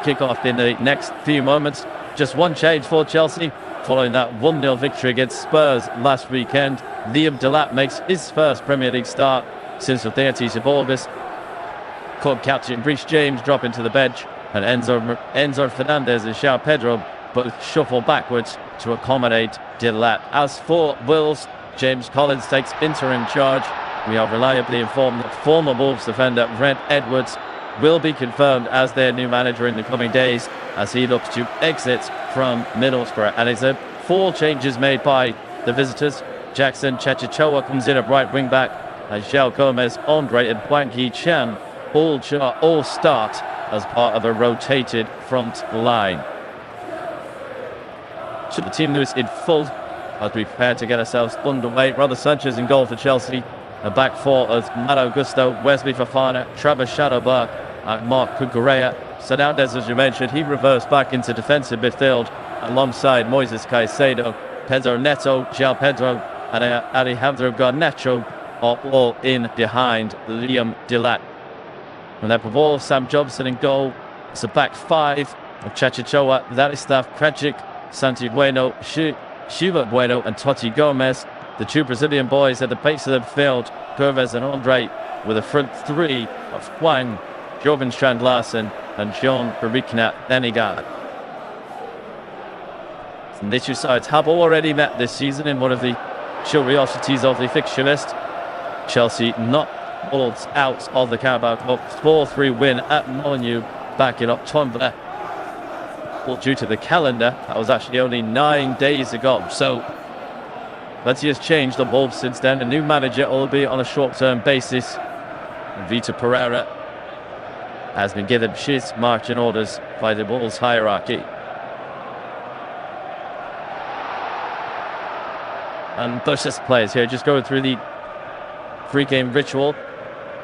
kick off in the next few moments. Just one change for Chelsea following that 1-0 victory against Spurs last weekend. Liam Delap makes his first Premier League start since the 30th of August. Club captain Reece James dropping to the bench, and Enzo Fernandez and João Pedro both shuffle backwards to accommodate Delap. As for Wolves, James Collins takes interim charge. We are reliably informed that former Wolves defender Brent Edwards will be confirmed as their new manager in the coming days as he looks to exit from Middlesbrough. And it's 4 changes made by the visitors. Jackson Chechichoa comes in at right wing back, and João Gomez, Andre and Hwang Hee-chan all start as part of a rotated front line. So the team is in full as we prepare to get ourselves underway. Robert Sanchez in goal for Chelsea. A back four of Matt Augusto, Wesley Fofana, Travis Shadowbar and Mark Cucurella. Fernandez, as you mentioned, he reversed back into defensive midfield alongside Moises Caicedo, Pedro Neto, João Pedro and Alejandro Garnacho are all in behind Liam Delap. And then for Wolves, Sam Johnson in goal. It's a back 5 of Chechichoa, Ladislav Krejcik, Santi Bueno, Shiva Bueno and Totti Gomez. The 2 Brazilian boys at the base of the field, Gomez and Andre, with a front 3 of Hwang, Joven Strand Larsen and John Barikna Nenigard. And these 2 sides have already met this season in one of the curiosities of the fixture list. Chelsea knocked Wolves out of the Carabao Cup 4-3 win at Molineux back in October. Well, due to the calendar, that was actually only 9 days ago. So plenty has changed the Wolves since then. A new manager, albeit on a short-term basis. Vitor Pereira has been given his marching orders by the Wolves hierarchy. And both sets of players here just going through the pre-game ritual,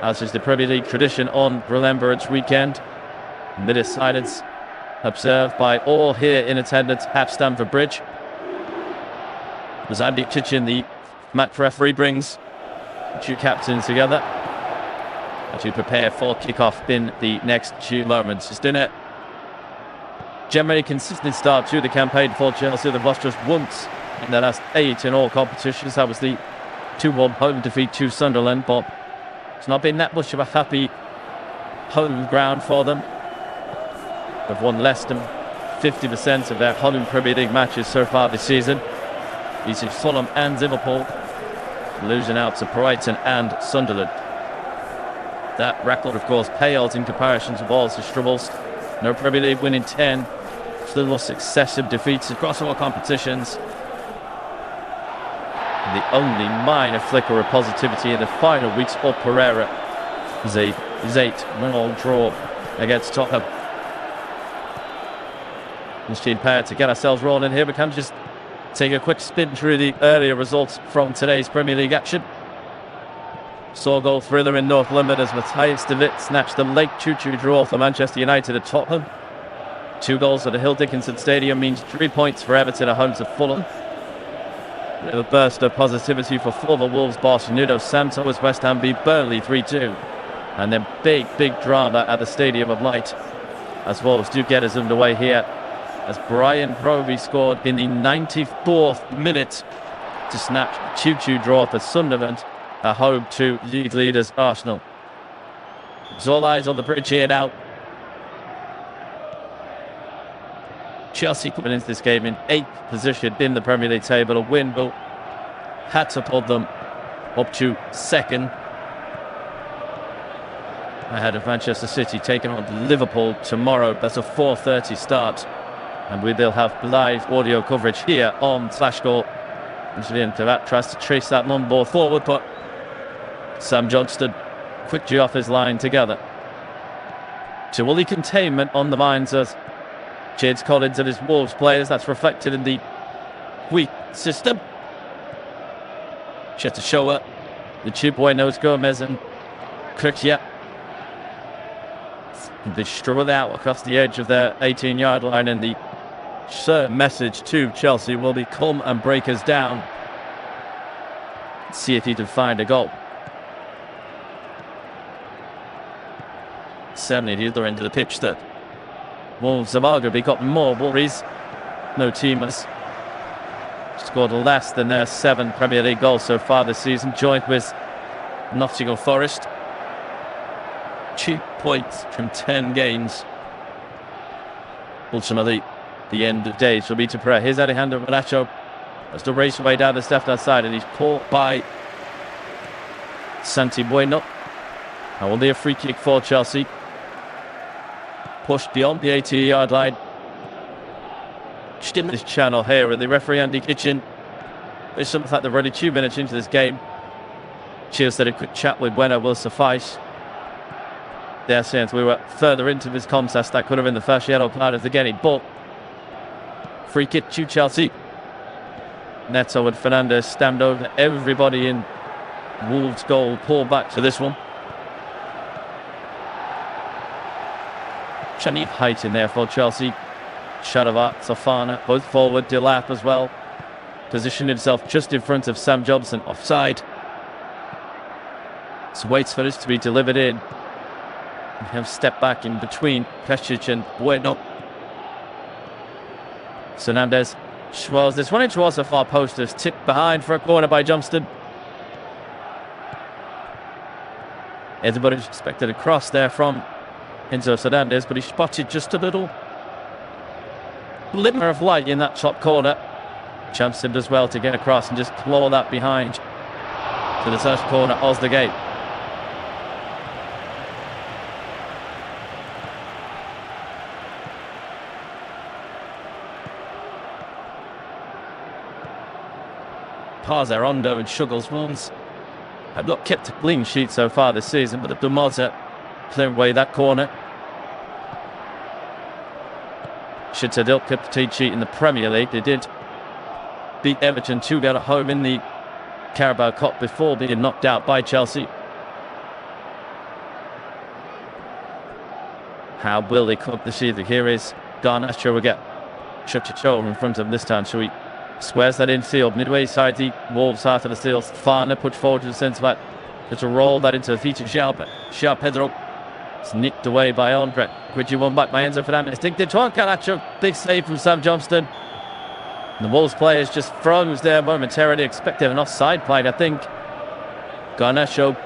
as is the Premier League tradition on Remembrance Weekend. A minute silence observed by all here in attendance at StamfordBridge. As Andy Kitchen, the match referee, brings the 2 captains together to prepare for kick-off in the next few moments. It's been a generally consistent start to the campaign for Chelsea. They've lost just once in their last 8 in all competitions. That was the 2-1 home defeat to Sunderland, but it's not been that much of a happy home ground for them. They've won less than 50% of their home Premier League matches so far this season. Beating Fulham and Liverpool, losing out to Brighton and Sunderland. That record, of course, pales in comparison to Wolves' struggles. No Premier League win in 10, little successive defeats across all competitions. And the only minor flicker of positivity in the final weeks for Pereira is his 8-0 draw against Tottenham. Machine pair to get ourselves rolling here. We can just take a quick spin through the earlier results from today's Premier League action. Saw goal thriller in North London as Matthias de Ligt snatched the late 2-2 draw for Manchester United at Tottenham. 2 goals at the Hill Dickinson Stadium means 3 points for Everton at home to Fulham. A burst of positivity for former Wolves boss Nuno Santo as West Ham beat Burnley 3-2. And then big drama at the Stadium of Light as Wolves do get us underway here, as Brian Broby scored in the 94th minute to snatch a 2-2 draw for Sunderland at home to league leaders Arsenal. It's all eyes on the bridge here now. Chelsea coming into this game in 8th position in the Premier League table. A win will had to put them up to 2nd, ahead of Manchester City taking on Liverpool tomorrow. That's a 4:30 start, and they'll have live audio coverage here on Flashscore. Julian Tavat tries to trace that long ball forward, but Sam Johnston quickly off his line together. To only containment on the minds of James Collins and his Wolves players. That's reflected in the weak system. Chechichoa, the 2 Buenos, Gomez and Kirkia. They struggle out across the edge of their 18-yard line, and the message to Chelsea will be come and break us down. See if he can find a goal. Certainly the other end of the pitch that Wolves have arguably got more worries. No team has scored less than their 7 Premier League goals so far this season, joint with Nottingham Forest. 2 points from 10 games. Ultimately, the end of days will be to pray. Here's Alejandro Garnacho as the race away down the left-hand side, and he's caught by Santi Bueno. Now will be a free kick for Chelsea. Pushed beyond the 80-yard line. Just in this channel here with the referee Andy Kitchen. It's something like they're already 2 minutes into this game. Cheers said a quick chat with Bueno will suffice. They're saying we were further into this contest. That could have been the first yellow card of the game, but free kick to Chelsea. Neto and Fernandes stamped over everybody in Wolves' goal. Pull back to this one. Plenty of height in there for Chelsea. Shadavat, Sofana, both forward. Delap as well. Positioned himself just in front of Sam Johnson, offside. So waits for this to be delivered in. We have stepped back in between Pesic and Bueno. Fernandes swirls this one in towards the far post. Is tipped behind for a corner by Johnston. Everybody's expected a cross there from Enzo Fernandez, but he spotted just a little glimmer of light in that top corner. Johnston does well to get across and just claw that behind to the first corner of the game. Parza-Rondo and Shuggles Wolves have not kept a clean sheet so far this season, but the Dumota clearing away that corner. Citadel kept a clean sheet in the Premier League. They did beat Everton 2-0 at home in the Carabao Cup before being knocked out by Chelsea. How will they cope this evening? Here is Garnacho. Will get Chuchicho in front of him this time. So he squares that infield, midway side the Wolves half of the steals. Farner put forward to the centre back. To roll that into the feet of João Pedro. It's nicked away by Andre. Quickly won back by Enzo Fernandez. Digged into one. Garnacho. Big save from Sam Johnston. And the Wolves players just froze there momentarily. Expected an offside play, I think. Garnacho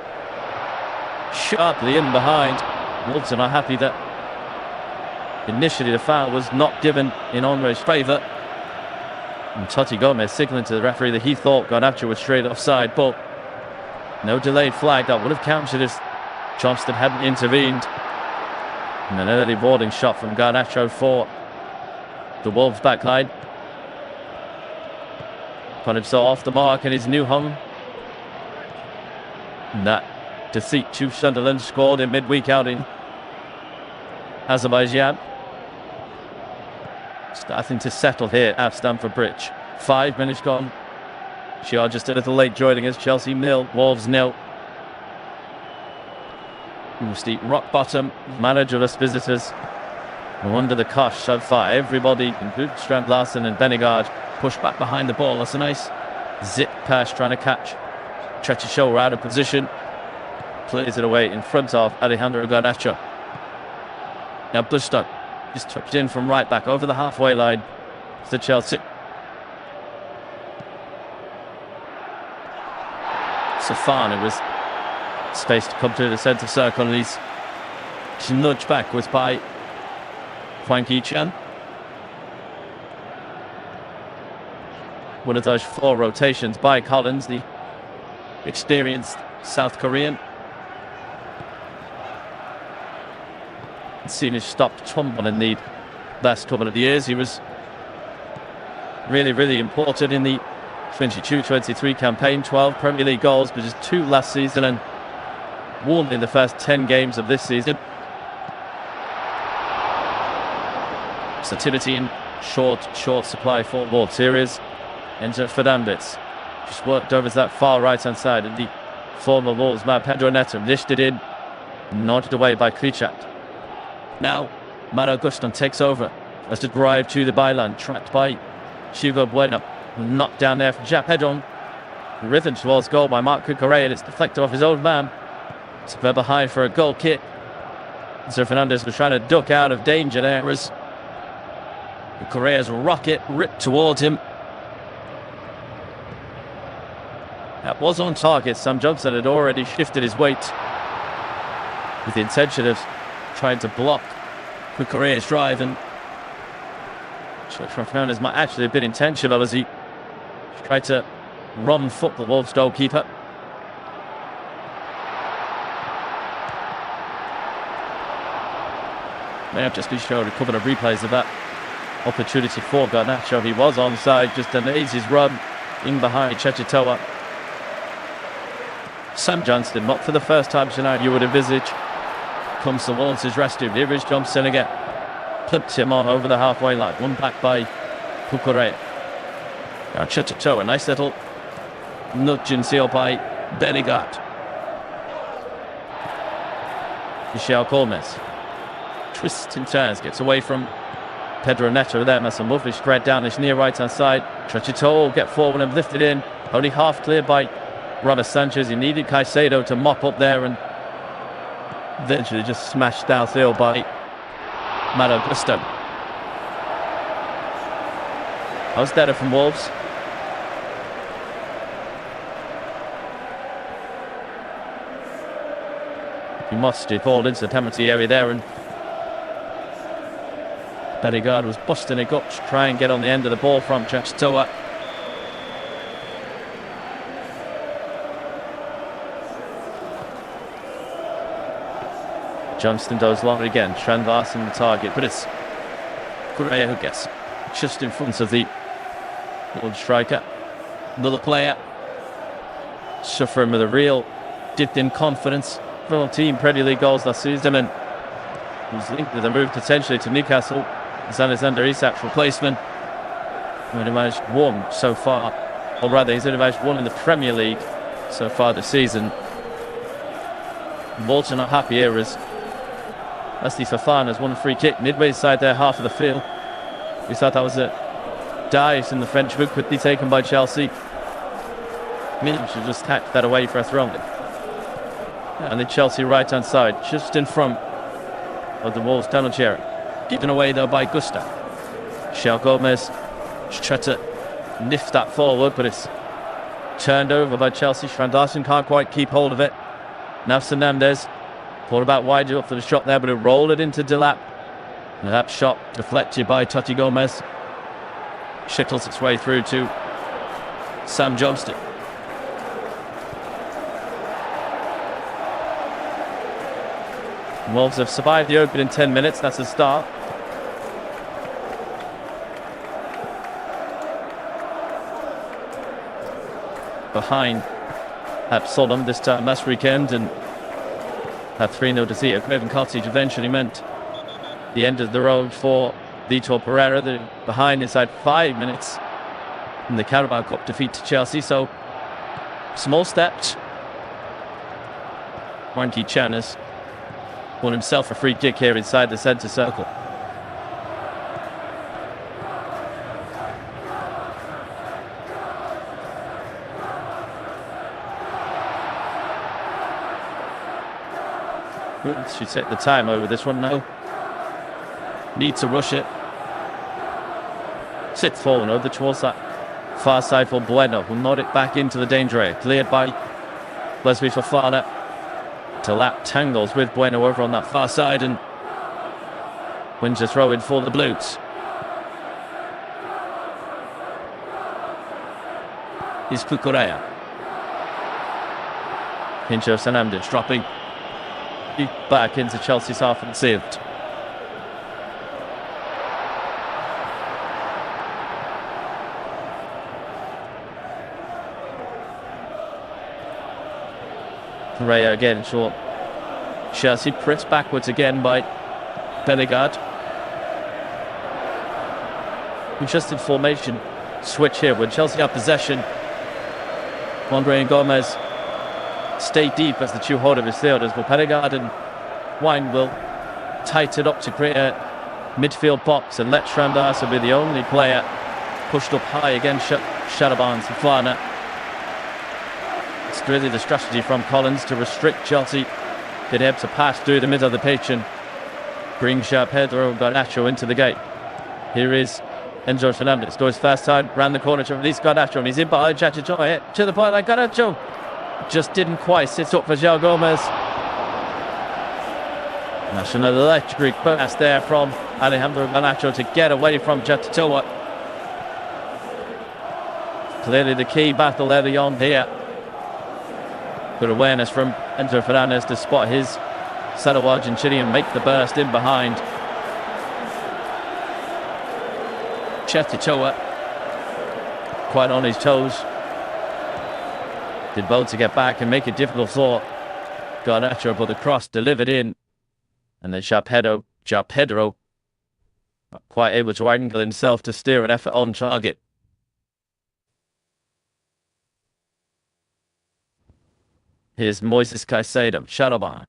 sharply in behind. Wolves are not happy that initially the foul was not given in Andre's favour. And Totti Gomez signalling to the referee that he thought Garnacho was straight offside, but no delayed flag. That would have counted if Johnston hadn't intervened. And an early boarding shot from Garnacho for the Wolves backline. Put himself off the mark in his new home. And that defeat to Sunderland, scored in midweek out in Azerbaijan. Starting to settle here at StamfordBridge. 5 minutes gone. Shiar just a little late joining us. Chelsea 0, Wolves 0. Steep rock bottom, managerless visitors. No wonder the cosh so far. Everybody, including Strand Larsen and Benigard, pushed back behind the ball. That's a nice zip pass trying to catch Tretishow out of position. Plays it away in front of Alejandro Garnacho. Now Bustock just touched in from right back over the halfway line to Chelsea. Sofana was space to come through the centre circle, and he's nudged backwards by Hwang Hee-chan. One of those 4 rotations by Collins, the experienced South Korean. Seen his stopped tumble in the last couple of years. He was really important in the 22-23 campaign. 12 Premier League goals, but just 2 last season, and 1 in the first 10 games of this season. Versatility in short supply for World Series. Enzo Fernandez just worked over to that far right hand side, and the former Wolves man Pedro Neto dished it in, nodded away by Krichat. Now, Mario Guston takes over as to drive to the byline, tracked by Hugo Bueno. Knocked down there from João Pedro. Rhythm towards goal by Marc Cucurella, and it's deflected off his own man. It's behind for a goal kick. So Fernandez was trying to duck out of danger there as Correa's rocket ripped towards him. That was on target. Sam Johnson had already shifted his weight with the intention of trying to block Correa's drive, and Fernandes might actually have been intentional as he tried to run foot the Wolves goalkeeper. May have just been showed a couple of replays of that opportunity for Garnacho. He was onside, just delays his run in behind Chechitoa. Sam Johnston, not for the first time tonight, you would envisage, comes to Wolves' rescue. Here is Johnson again. Clipped him on over the halfway line. One back by Cucurella. Now Chechitoa, nice little nudge and seal by Bellegarde. Michel Gomez. Twists and turns, gets away from Pedro Neto there. Makes a lovely spread down his near right hand side. Chechitoa will get forward and lift it in. Only half cleared by Robert Sanchez. He needed Caicedo to mop up there, and eventually just smashed downfield by Malo Gusto. How's that from Wolves? He must have fallen into the penalty area there, and Bellegarde was busting it up to try and get on the end of the ball from Chechitoa. Johnston does long again, transversing the target, but it's Correa who gets just in front of the Wolves striker. Another player suffering with a real dip in confidence. Full team Premier League goals last season, and was linked with a move potentially to Newcastle as Alexander Isak's replacement. He's only managed one so far, or rather he's only managed one in the Premier League so far this season. Bolton not happy here as Wesley Fofana's won a free kick midway inside their half of the field. We thought that was a dive in the French book, quickly taken by Chelsea. Milan should just tack that away for a throw. And the Chelsea right hand side, just in front of the Wolves penalty area. Given away though by Gusta. Michel Gomez tried to lift that forward, but it's turned over by Chelsea. Strandarson can't quite keep hold of it. Now Fernandes thought about wide up for the shot there, but it rolled it into Delap. And that shot deflected by Totti Gomez. Shuttles its way through to Sam Johnston. Wolves have survived the opening 10 minutes. That's a start. Behind Absalom this time last weekend, and that 3-0 defeat at Craven Cottage eventually meant the end of the road for Vitor Pereira. They're behind inside 5 minutes in the Carabao Cup defeat to Chelsea. So small steps. Wanky Chan has won himself a free kick here inside the centre circle. Should set the time over this one now. Need to rush it. Sits falling over towards that far side for Bueno. Will nod it back into the danger area. Cleared by Leslie Fofana. Delap tangles with Bueno over on that far side and wins a throw in for the Blues. Is Cucurella. Pincho Fernandes dropping back into Chelsea's half and saved. Correa again short. Chelsea pressed backwards again by Bellegarde. Just in formation switch here when Chelsea have possession. Andre and Gomez stay deep as the two hold of his fielders, but Bellegarde and Wine will tighten up to create a midfield box and let Strandarson be the only player pushed up high against Shadabans and Fofana. It's really the strategy from Collins to restrict Chelsea, get able to pass through the middle of the pitch and bring Pedro Garnacho into the gate. Here is Enzo Fernandez goes fast side, ran the corner to release Garnacho, and he's in behind Chachicho, to the point like Garnacho. Just didn't quite sit up for João Gomez. That's another electric pass there from Alejandro Garnacho to get away from Chachicho. Clearly the key battle early on here. Good awareness from Enzo Fernandez to spot his fellow Argentinian make the burst in behind. Chachicho quite on his toes. Did well to get back and make it difficult for Garnacho, but the cross delivered in. And then João Pedro quite able to angle himself to steer an effort on target. Here's Moises Caicedo, shadow behind.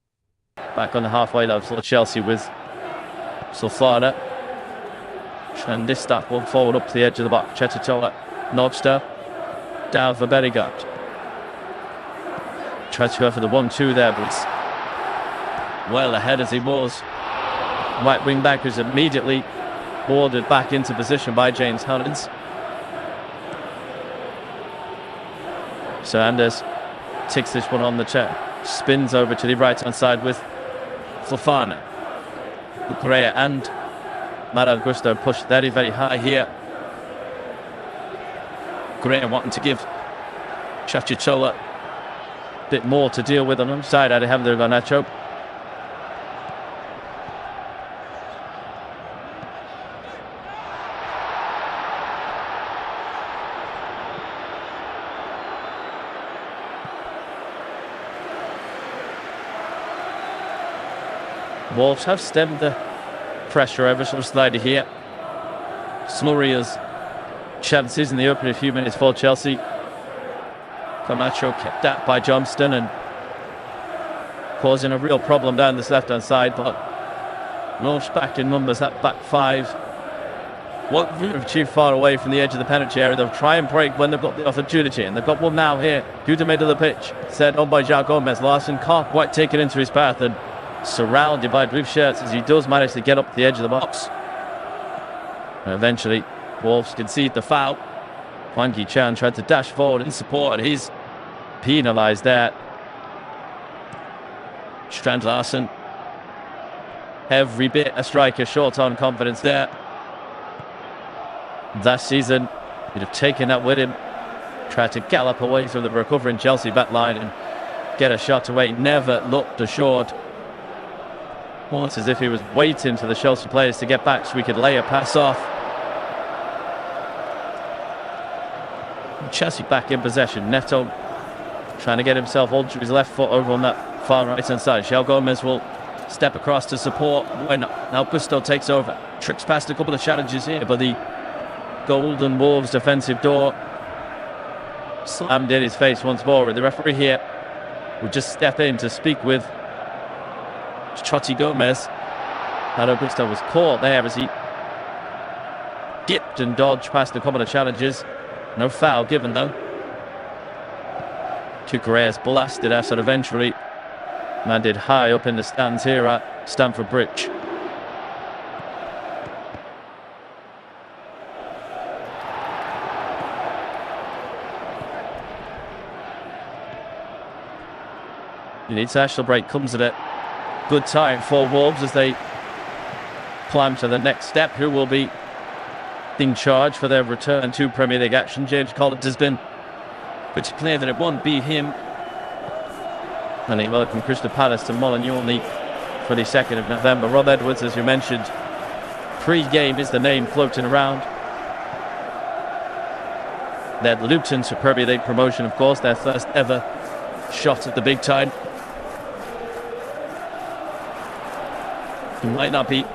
Back on the halfway line for Chelsea with Sulfada. And this stuff will forward up to the edge of the box. Chetatola, Nobster, down for Bellingham. Tries to go for the 1-2 there, but it's well ahead as he was. Right wing back who's immediately ordered back into position by James Hollins. So Anders takes this one on the chair, spins over to the right hand side with Fofana. Correa and Malo Gusto push very, very high here. Correa wanting to give Chachichola a bit more to deal with on the side. Alejandro Garnacho. Wolves have stemmed the pressure ever so slightly here. Smuria's chances in the opening few minutes for Chelsea. Camacho kept that by Johnston and causing a real problem down this left-hand side, but launched back in numbers at back five. Won't too far away from the edge of the penalty area. They'll try and break when they've got the opportunity, and they've got one now here due to middle of the pitch. Set on by João Gomez. Larson can't quite take it into his path and surrounded by blue shirts as he does manage to get up to the edge of the box. And eventually, Wolves concede the foul. Hwang Hee-chan tried to dash forward in support, and he's penalised there. Strand Larsen, every bit a striker short on confidence there. Last season, he'd have taken that with him. Tried to gallop away from the recovering Chelsea back line and get a shot away. Never looked assured. Almost as if he was waiting for the Chelsea players to get back so we could lay a pass off. Chelsea back in possession. Neto trying to get himself onto his left foot over on that far right hand side. João Gomez will step across to support. Now Gusto takes over. Tricks past a couple of challenges here, but the Golden Wolves defensive door slammed in his face once more. And the referee here will just step in to speak with Choti Gomez. Malo Gusto was caught there as he dipped and dodged past a couple of challenges. No foul given though. Correa's blasted us and eventually landed high up in the stands here at StamfordBridge. The international break comes at a good time for Wolves as they climb to the next step. Who will be in charge for their return to Premier League action? James Collins has been pretty clear that it won't be him. And he welcomed Crystal Palace to Molineux on the 22nd of November. Rob Edwards, as you mentioned, pre-game is the name floating around. Led Luton to Premier League promotion, of course, their first ever shot at the big time. It might not be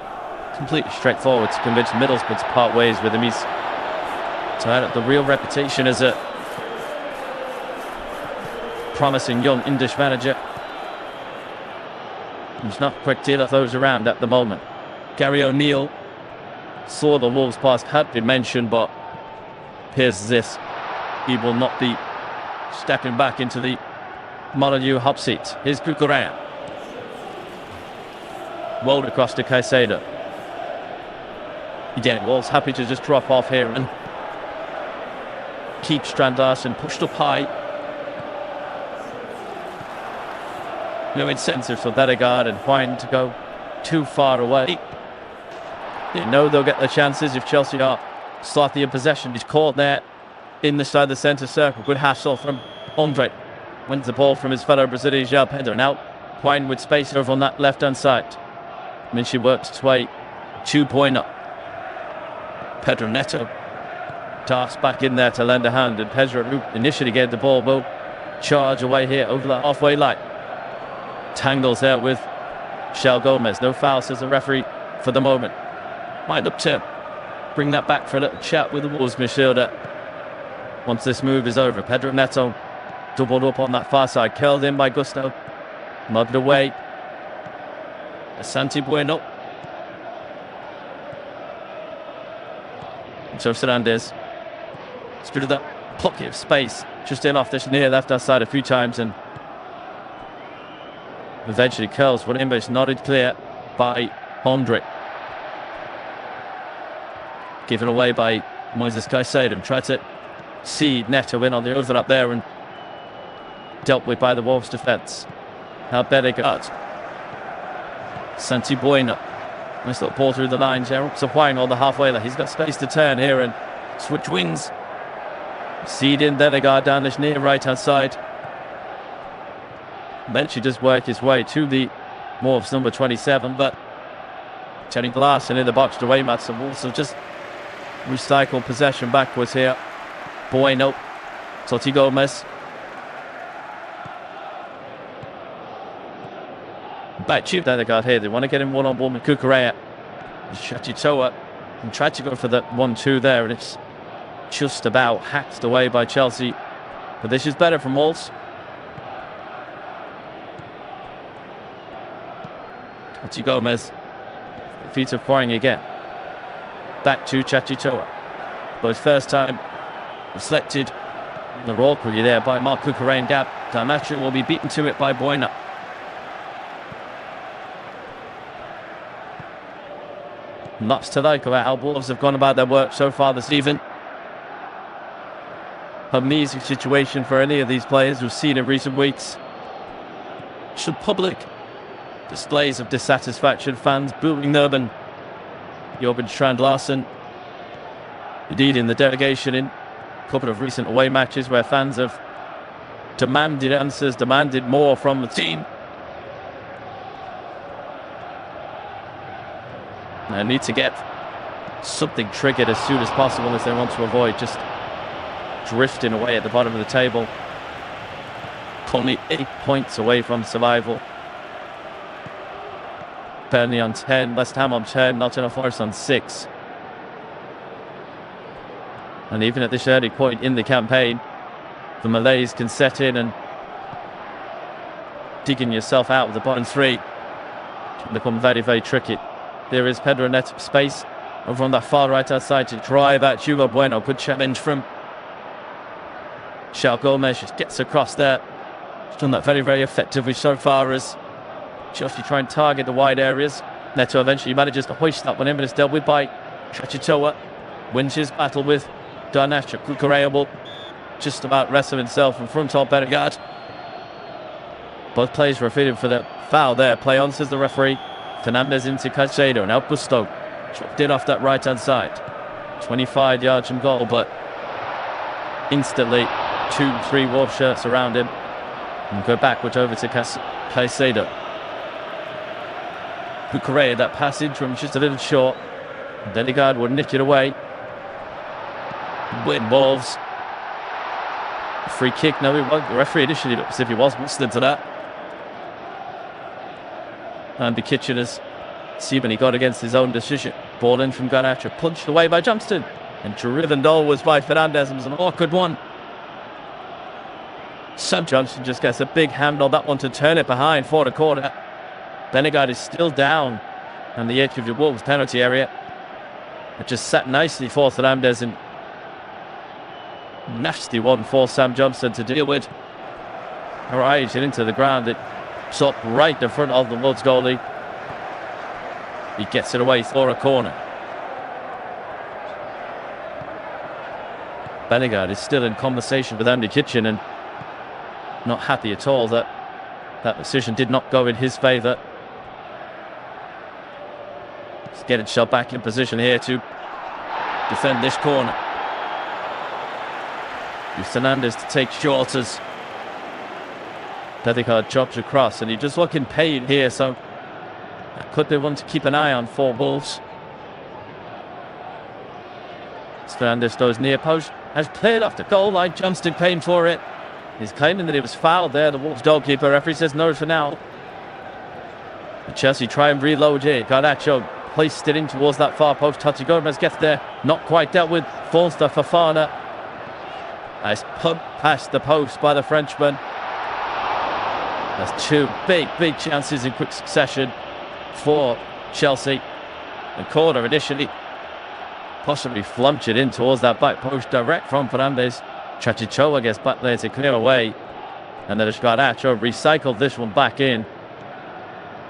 completely straightforward to convince Middlesbrough to part ways with him. He's tied up the real reputation as a promising young English manager. There's not a quick deal of those around at the moment. Gary O'Neill saw the Wolves past had been mentioned, but appears as if he will not be stepping back into the Molineux hot seat. Here's Cucurella. Rolled across to Caicedo. Again, Wolves happy to just drop off here and keep Strand Larsen pushed up high. No incentive for Vedegaard and Wine to go too far away. They know they'll get the chances if Chelsea are slightly in possession. He's caught there inside the centre circle. Good hassle from Andre. Wins the ball from his fellow Brazilian João Pedro. Now Wine with space over on that left-hand side. Minchie works its way 2-point up. Pedro Neto darts back in there to lend a hand, and Pedro, who initially gave the ball, will charge away here over the halfway line. Tangles there with Shell Gomez. No foul, says the referee for the moment. Might look to bring that back for a little chat with the Wolves midfielder once this move is over. Pedro Neto doubled up on that far side, curled in by Gusto, muddled away. Asante Bueno. So Fernandez, split of that pocket of space, just in off this near left-hand side a few times, and eventually curls one in, but it's nodded clear by Andre. Given away by Moises Caicedo. Tried to see Neto in on the overlap there and dealt with by the Wolves defence. Now Vedegaard. Santi Bueno. Nice little ball through the lines there. Up to Wine on the halfway line. He's got space to turn here and switch wings. Seed in Vedegaard down this near right-hand side. Eventually does work his way to the Wolves number 27, but Jenny Larsen in the box to Weymouth. And Wolves have just recycled possession backwards here. Bueno. Totti Gomez. Back to Vedegaard here. They want to get him one-on-one with Cucurella. Shachitoa and tried to go for the 1-2 there, and it's just about hacked away by Chelsea. But this is better from Wolves. Totti Gomez. Feet of pouring again. Back to Chachitoa. But his first time reflected in the awkwardly there by Marc Cucurella and Gab. Diamatric will be beaten to it by Bueno. Lots to like about how Wolves have gone about their work so far this evening. Amazing situation for any of these players we've seen in recent weeks. Should public displays of dissatisfaction, fans booing them and Jorgen Strand Larsen. Indeed, in the delegation in a couple of recent away matches where fans have demanded answers, demanded more from the team. They need to get something triggered as soon as possible as they want to avoid just drifting away at the bottom of the table. Only 8 points away from survival. Burnley on 10, West Ham on 10, Nottingham Forest on 6. And even at this early point in the campaign, the malaise can set in, and digging yourself out of the bottom three can become very, very tricky. There is Pedro Neto space over on that far right-hand side to drive at Hugo Bueno. Good challenge from Shell Gomez. Just gets across there. He's done that very, very effectively so far as Chelsea try and target the wide areas. Neto eventually manages to hoist that one in, but it's dealt with by Chachitoa. Wins his battle with Diamatric. Cucurella will just about wrestle himself in front of Vedegaard. Both players were feeding for the foul there. Play on, says the referee. Fernandez into Caicedo. Now Busto dropped in off that right-hand side. 25 yards from goal, but instantly 2-3 Wolves shirts around him. And go backwards over to Caicedo. Cucurella, that passage from just a little short. Vedegaard will nick it away. Win Wolves. Free kick. No, the referee initially looked as if he was listening to that. And the Kitchener's seemingly got against his own decision. Ball in from Garnacho, punched away by Johnston. And driven downwards by Fernandez. It was an awkward one. Sam Johnson just gets a big hand on that one to turn it behind for the corner. Vedegaard is still down on the edge of the Wolves penalty area. It just sat nicely for Fernandez, and nasty one for Sam Johnson to deal with. Right into the ground. It's up right in front of the Wolves goalie. He gets it away for a corner. Bellegarde is still in conversation with Andy Kitchen and not happy at all that that decision did not go in his favour. He's getting shot back in position here to defend this corner. Fernandez to take short as Bellegarde chops across, and he's just looking pain here, so that could be one to keep an eye on for Wolves. Fernandez goes near post, has played off the goal line, jumps in pain for it. He's claiming that he was fouled there, the Wolves goalkeeper. Referee says no for now. Chelsea try and reload here. Garnacho placed it in towards that far post. Toti Gomez gets there, not quite dealt with. Falls to Fofana. Nice pump past the post by the Frenchman. There's two big chances in quick succession for Chelsea. The corner initially possibly flunked it in towards that back post direct from Fernandez. Chachichoa gets back there to clear away, and then Garnacho recycled this one back in.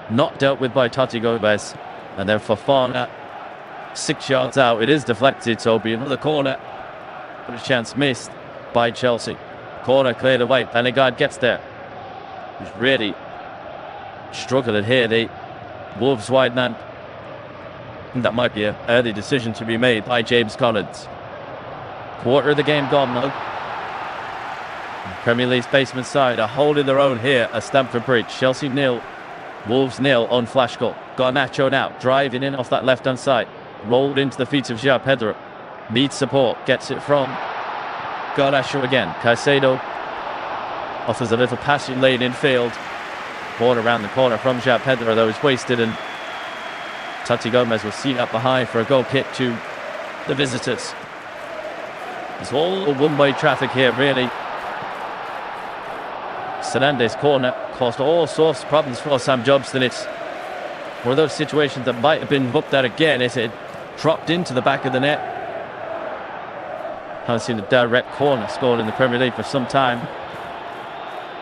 Not dealt with by Toti Gomez, and then Fofana 6 yards out. It is deflected, so it'll be another corner, but a chance missed by Chelsea. Corner cleared away. Bellegarde gets there. He's really struggling here. The Wolves wide man. And that might be an early decision to be made by James Collins. Quarter of the game gone now. Premier League's basement side are holding their own here at Stamford Bridge. Chelsea 0, Wolves 0 on flash goal. Garnacho now driving in off that left hand side. Rolled into the feet of João Pedro. Needs support. Gets it from Garnacho again. Caicedo offers a little passing lane in field. Ball around the corner from João Pedro, though, is wasted, and Toti Gomez will see up behind for a goal kick to the visitors. It's all one-way traffic here, really. Fernandez corner caused all sorts of problems for Sam Jobston. It's one of those situations that might have been looked at again if it dropped into the back of the net. Haven't seen a direct corner scored in the Premier League for some time.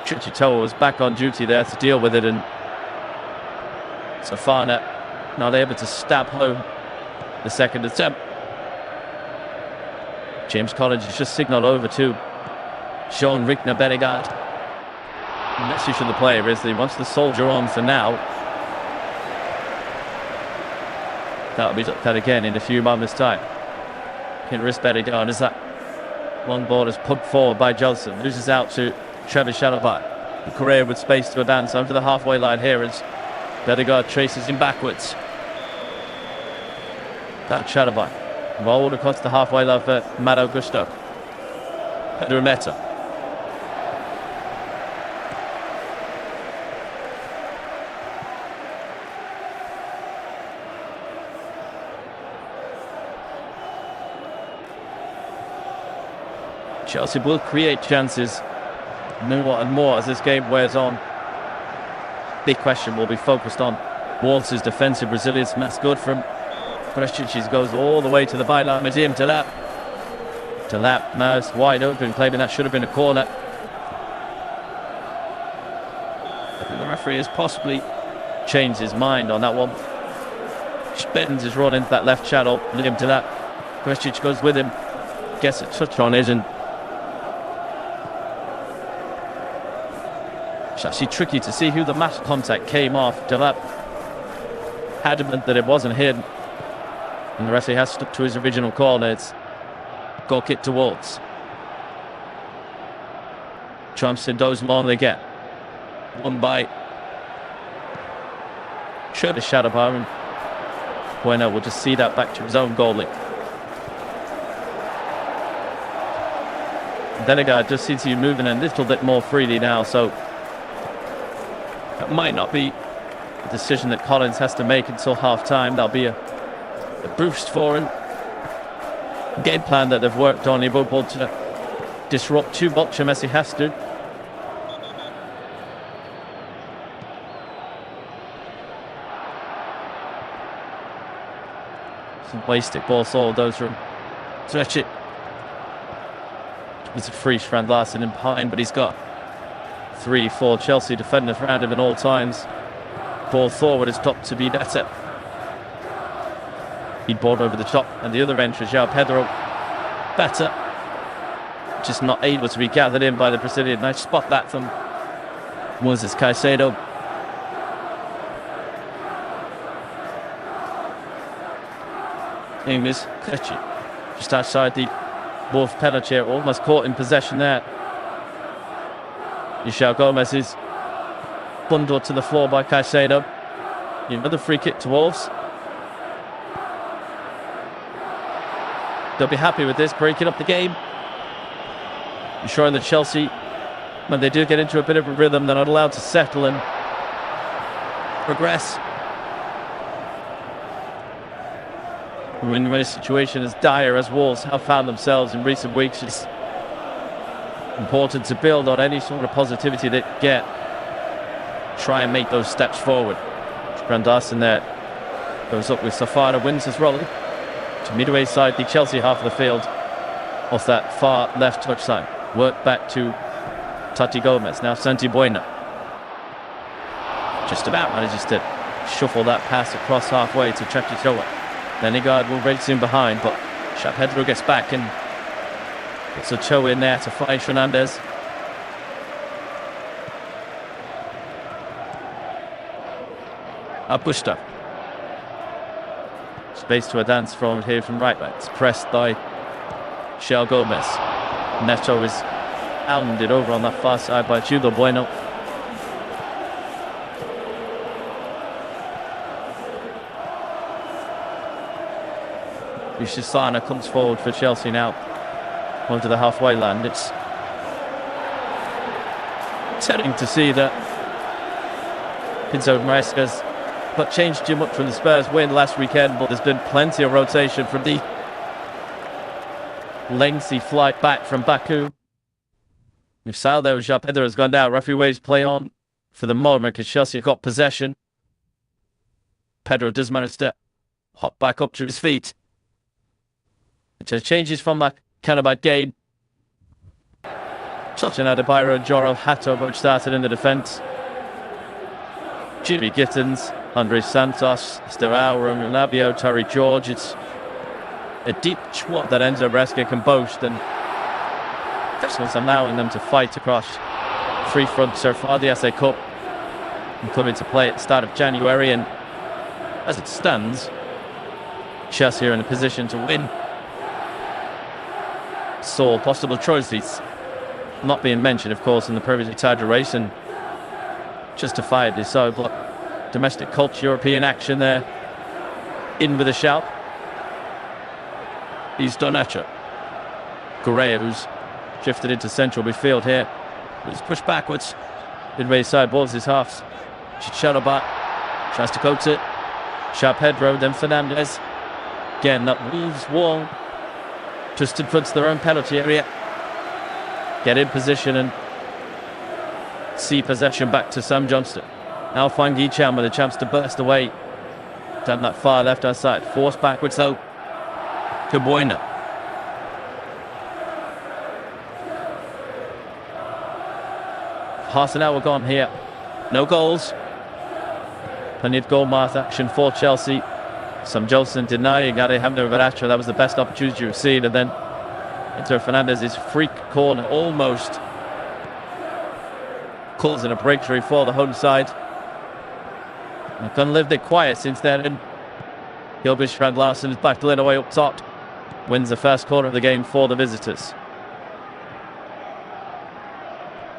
Chichitoa was back on duty there to deal with it, and Fofana not able to stab home the second attempt. James Collins has just signalled over to Sean Rickner Bellegarde. The message from the player is that he wants the soldier on for now. That'll be looked at again in a few moments' time. Can risk Bellegarde as that long ball is pumped forward by Johnson. Loses out to Travis Chalobah. Correa with space to advance over the halfway line here as Bellegarde traces him backwards. That Chalobah rolled across the halfway line for Matt Augusto. Pedro Meta. Chelsea will create chances more and more as this game wears on. Big question will be focused on Wolves' defensive resilience. Matt's good from Prestiges goes all the way to the byline. Madim Delap. Delap, Mouse wide open, claiming that should have been a corner. I think the referee has possibly changed his mind on that one. Spence is run into that left channel. Madim Delap. Prestige goes with him. Gets a touch on it, and it's actually tricky to see who the match contact came off. Delap adamant that it wasn't him, and the referee has stuck to his original call. It's goal kick to Wolves. Thompson does more than they get. Won by Travis Chalobah, and Bueno will just see that back to his own goalie. Bellegarde just seems to be moving a little bit more freely now, so that might not be a decision that Collins has to make until half-time. That'll be a boost for him. Game plan that they've worked on, able to disrupt too much as he has to. Some wasted ball, all those from stretch it. It's a free Strand Larsen in behind, but he's got 3-4 Chelsea defenders around him at all times. Ball forward is top to be better. He'd ball over the top, and the other end for João Pedro. Better. just not able to be gathered in by the Brazilian. Nice spot that from Moses Caicedo. English Kretschy, just outside the Wolf penalty area, almost caught in possession there. Michel Gomez is bundled to the floor by Caicedo. Another free kick to Wolves. They'll be happy with this, breaking up the game. Ensuring that Chelsea, when they do get into a bit of a rhythm, they're not allowed to settle and progress. When a situation as dire as Wolves have found themselves in recent weeks, it's important to build on any sort of positivity they get. Try and make those steps forward. Brandarsen there goes up with Safara, wins his role to midway side, the Chelsea half of the field, off that far left touchline. Work back to Tati Gomez, now Santi Bueno. Just about manages to shuffle that pass across halfway to Chachitoa. Lenigard will race in behind, but Pedro gets back and gets a toe in there to find Fernandez. Abusta. Space to advance from here from right back. It's pressed by Michel Gomez. Neto is hounded over on that far side by Judo Bueno. Shisana comes forward for Chelsea now onto the halfway land. It's telling to see that Pinto Maresca's not changed too much from the Spurs win last weekend, but there's been plenty of rotation from the lengthy flight back from Baku. If Saldo Jean Pedro has gone down, referee waves play on for the moment because Chelsea have got possession. Pedro does manage to hop back up to his feet. It just changes from that kind of bad game. Touching Adebayo and Joro Hato both started in the defence. Jimmy Gittins, Andre Santos, Sterao, Romeo Labio, Terry George. It's a deep squad that Enzo Maresca can boast, and professionals allowing them to fight across three fronts so far. The SA Cup will come into play at the start of January, and as it stands, Chelsea are in a position to win. Sole possible trophies not being mentioned, of course, in the Premier League title race, and justifiably so, but domestic culture, European action there, in with a shout. He's Donacho. Correa, who's drifted into central midfield here, he's pushed backwards. Midway side, Wolves his halves. Chicharoba tries to coax it. Sharp Pedro, then Fernandez. Again, that Wolves wall just in front of their own penalty area. Get in position and see possession back to Sam Johnston. Now find Yi Chan with a chance to burst away down that far left-hand side. Forced backwards though to Bueno. Half an hour gone here. No goals. Plenty of goal mark action for Chelsea. Sam Johnston denying Alejandro Veracho. That was the best opportunity we've seen. And then Inter Fernandez's freak corner almost causing a breakthrough for the home side. They've gone lived it quiet since then. And Gilbert Strand Larsen is back to lead away up top. Wins the first quarter of the game for the visitors.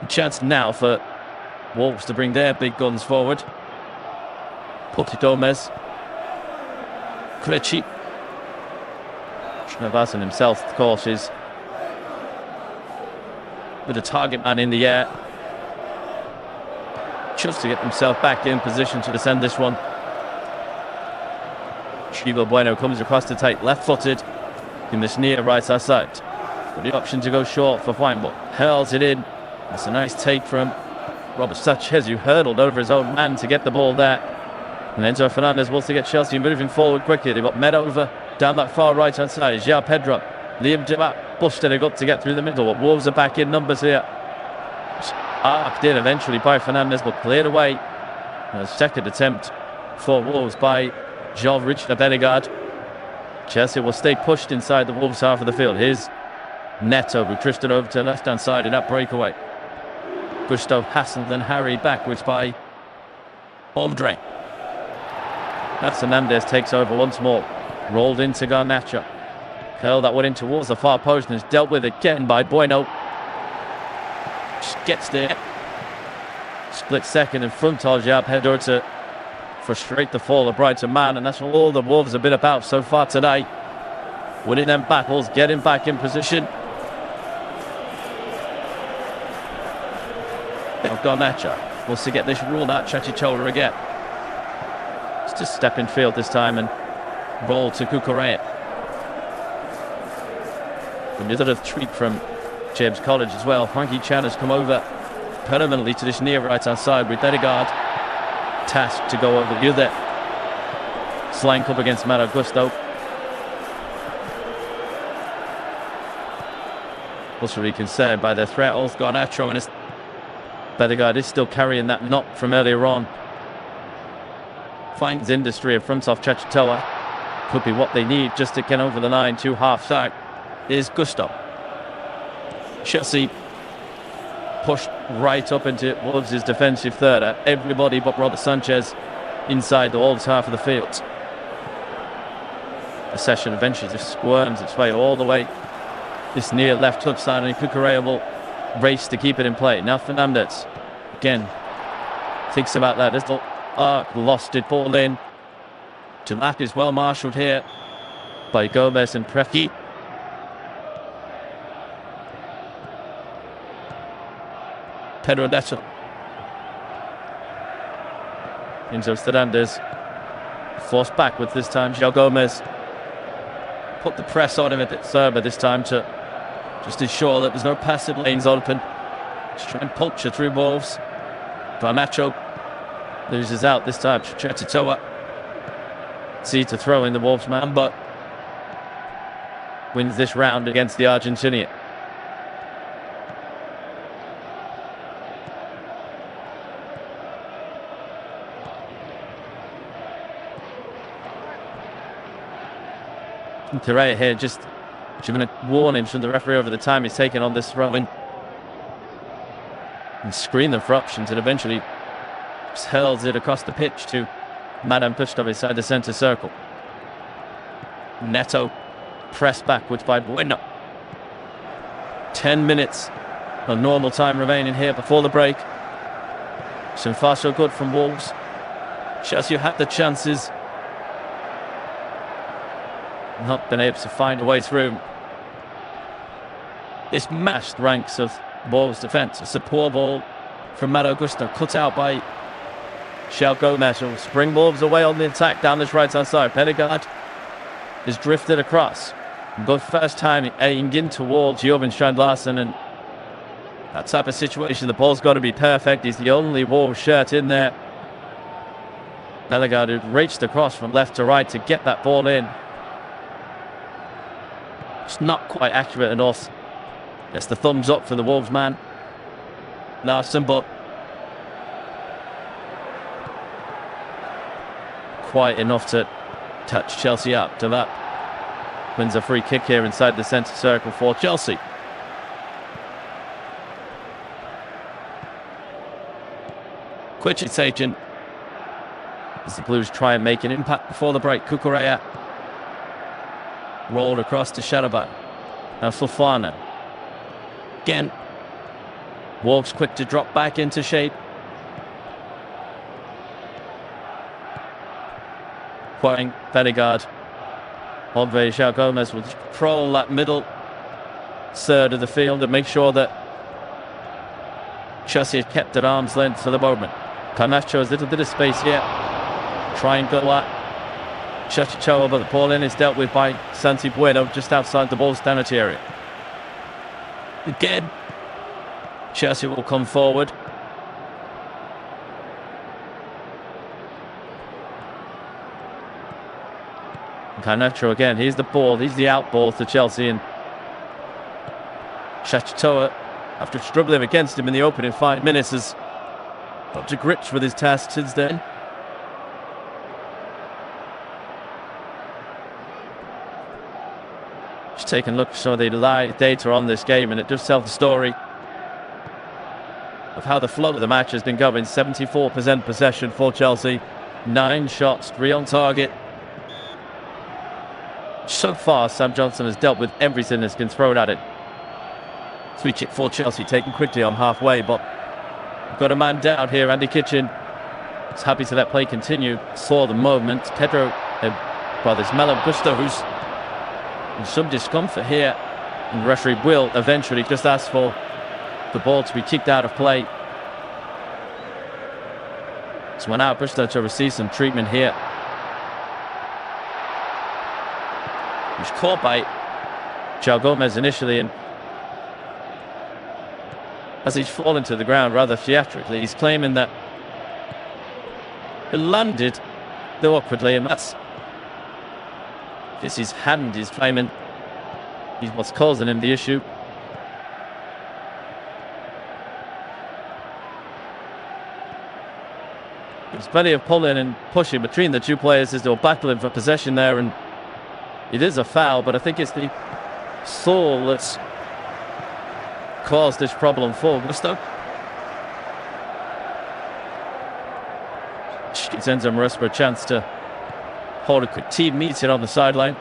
A chance now for Wolves to bring their big guns forward. Puti Gomez. Kretschy. Navasan himself, of course, is with a target man in the air. Just to get himself back in position to defend this one. Chivo Bueno comes across to take left-footed in this near right-hand side. With the option to go short for Weinbach. Hurls it in. That's a nice take from Robert Sanchez, who hurdled over his own man to get the ball there. And Enzo Fernandez wants to get Chelsea moving forward quickly. They've got Med over down that far right-hand side. João Pedro. Liam Dimat busted it up to get through the middle. Wolves are back in numbers here. Arced in eventually by Fernandez, but cleared away. A second attempt for Wolves by Jean-Richard Benegard. Chelsea will stay pushed inside the Wolves half of the field. Here's Neto, who drifted over to the left-hand side in that breakaway. Gustav hasn't then harried backwards by Andre. That's Hernandez takes over once more. Rolled into Garnacho. Curled that one in towards the far post and is dealt with again by Bueno. Just gets there. Split second and frontage up header to frustrate the fall of Brighton man, and that's all the Wolves have been about so far today. Winning them battles, getting back in position. Now Garnacho wants to get this ruled out. Chachichola again. It's just step in field this time and roll to Cucurella. Another treat from James College as well. Frankie Chan has come over permanently to this near right hand side with Dedegaard tasked to go over the other slank up against Matt Augusto. Also really concerned by their threat of Garnacho, and Dedegaard is still carrying that knock from earlier on. Finds industry in front of Chachitoa. Could be what they need just to get over the line to half side. Is Gusto. Chelsea pushed right up into Wolves' defensive third. Everybody but Robert Sanchez inside the Wolves half of the field. The session eventually just squirms its way all the way this near left touch side, and Cucurella will race to keep it in play. Now Fernandez again thinks about that. Little lost it, ball in. Jalak is well marshalled here by Gomez and Preki. Pedro Neto. Enzo Fernandez forced backwards this time. João Gomez put the press on him a bit further this time to just ensure that there's no passive lanes open. Just try and puncture through Wolves. Garnacho loses out this time. Chetitoa see to throw in the Wolves man, but wins this round against the Argentinian. Correa here just giving a warning from the referee over the time he's taken on this throw-in. And screen them for options, and eventually just hurls it across the pitch to Madame Pushkov inside the centre circle. Neto pressed backwards by Bueno. 10 minutes of normal time remaining here before the break. So far so good from Wolves. Chelsea had the chances, not been able to find a way through this mashed ranks of Wolves defence. It's a poor ball from Matt Augusto, cut out by João Gomez. Will spring Wolves away on the attack down this right hand side. Dedegaard is drifted across. Good first time aimed in towards Jürgen Strand Larsen, and that type of situation, the ball's got to be perfect. He's the only Wolves shirt in there. Dedegaard had reached across from left to right to get that ball in. It's not quite accurate enough. Gets the thumbs up for the Wolves man, Larsen, but quite enough to touch Chelsea up to that. Wins a free kick here inside the centre circle for Chelsea. Quich's agent as the Blues try and make an impact before the break. Cucurella rolled across to Sharaban. Now Fofana. Again, Wolves quick to drop back into shape. Quoting Dedegaard. Andre João Gomez will control that middle third of the field and make sure that Chelsea have kept at arm's length for the moment. Garnacho has a little bit of space here. Try and go at Chachichoa, but the ball in is dealt with by Santi Bueno just outside the ball's penalty area. Again, Chelsea will come forward. Garnacho again, here's the ball, he's the out ball to Chelsea, and Chachitoa, after struggling against him in the opening 5 minutes, has got to grips with his task since then. Just taking a look at some of the live data on this game, and it does tell the story of how the flow of the match has been going. 74% possession for Chelsea, 9 shots, 3 on target. So far, Sam Johnson has dealt with everything that's been thrown at it. Sweet kick for Chelsea, taken quickly on halfway, but we've got a man down here. Andy Kitchen is happy to let play continue for the moment. Pedro brothers Malo Gusto, who's in some discomfort here, and the referee will eventually just ask for the ball to be kicked out of play. So now Gusto to receive some treatment here. He's caught by João Gomez initially, and as he's fallen to the ground rather theatrically, he's claiming that it landed awkwardly, and that's his hand. He's claiming he's what's causing him the issue. There's plenty of pulling and pushing between the two players as they were battling for possession there, and it is a foul, but I think it's the soul that's caused this problem for Gusto. It sends him rest for a chance to hold a quick team meeting on the sideline.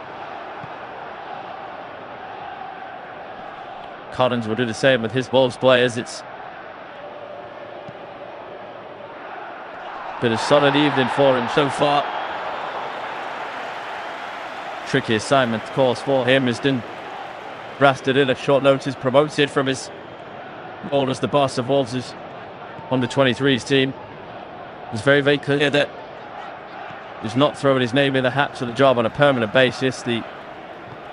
Collins will do the same with his Wolves players. It's been a solid evening for him so far. Tricky assignment, of course, for him. Has been drafted in at short notice, promoted from his role as the boss of Wolves' under-23s team. It's very, very clear that he's not throwing his name in the hat to the job on a permanent basis. The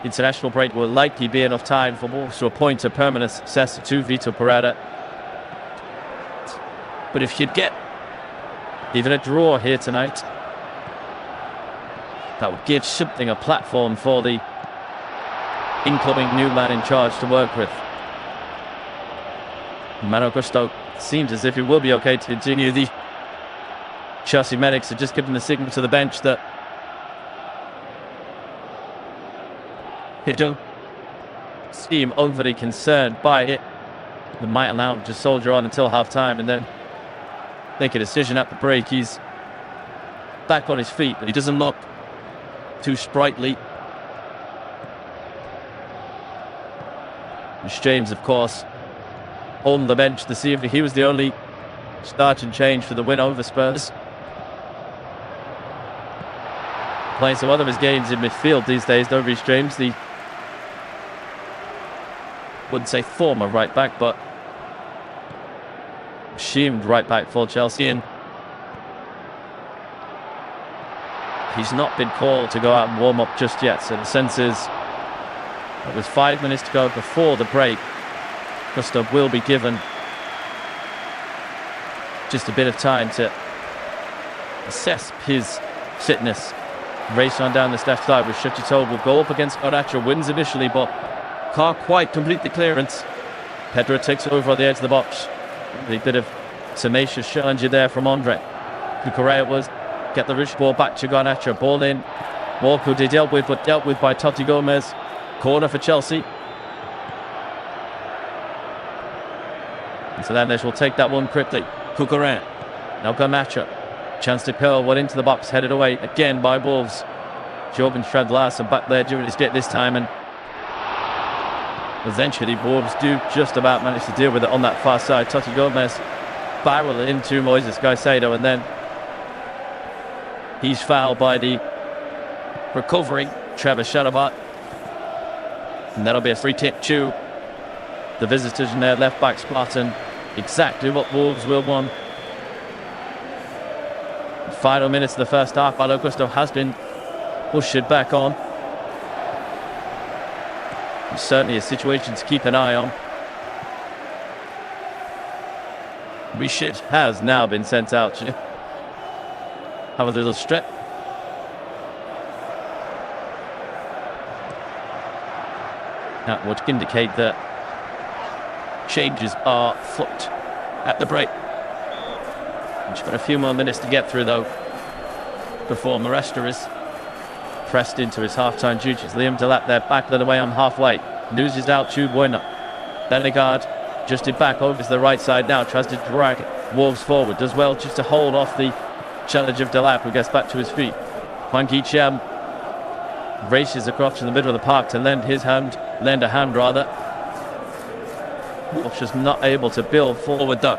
international break will likely be enough time for Wolves to appoint a permanent successor to Vitor Pereira. But if you'd get even a draw here tonight, that would give something a platform for the incoming new man in charge to work with. Malo Gusto seems as if it will be okay to continue. The Chelsea medics are just giving the signal to the bench that they don't seem overly concerned by it. They might allow him to soldier on until half-time and then make a decision at the break. He's back on his feet, but he doesn't look too sprightly. James, of course, on the bench this evening. He was the only start and change for the win over Spurs. Playing some other of his games in midfield these days, though, Reece James, the, wouldn't say former right back, but assumed right back for Chelsea, and he's not been called to go out and warm up just yet. So the sense is it was 5 minutes to go before the break. Gusto will be given just a bit of time to assess his fitness. Race on down this left side with Shevchenko will go up against Garnacho, wins initially but can't quite complete the clearance. Pedro takes over on the edge of the box. A bit of tenacious challenge there from Andre. Cucurella was get the rich ball back to Garnacho. Ball in. Walker they dealt with, but dealt with by Totti Gomez. Corner for Chelsea. And so Fernandes will take that one quickly. Cucurella. Now Garnacho. Chance to curl one into the box, headed away again by Wolves. Jorgen Strand Larsen back there doing his bit this time, and eventually Wolves do just about manage to deal with it on that far side. Totti Gomez barrel into Moises Caicedo, and then he's fouled by the recovering Trevor Shalabat. And that'll be a free kick to the visitors in their left back spot, and exactly what Wolves will want. Final minutes of the first half, Malo Gusto has been ushered back on. It's certainly a situation to keep an eye on. Rishit has now been sent out to have a little strip. That would indicate that changes are afoot at the break. We've got a few more minutes to get through, though, before Maresca is pressed into his half-time duties. Liam Delap there, back away on halfway. Loses out to Bueno. Denegard just in back over to the right side now. Tries to drag Wolves forward. Does well just to hold off the challenge of Delap, who gets back to his feet. Hwang Hee-Cham races across to the middle of the park to lend a hand. Wolves just not able to build forward though.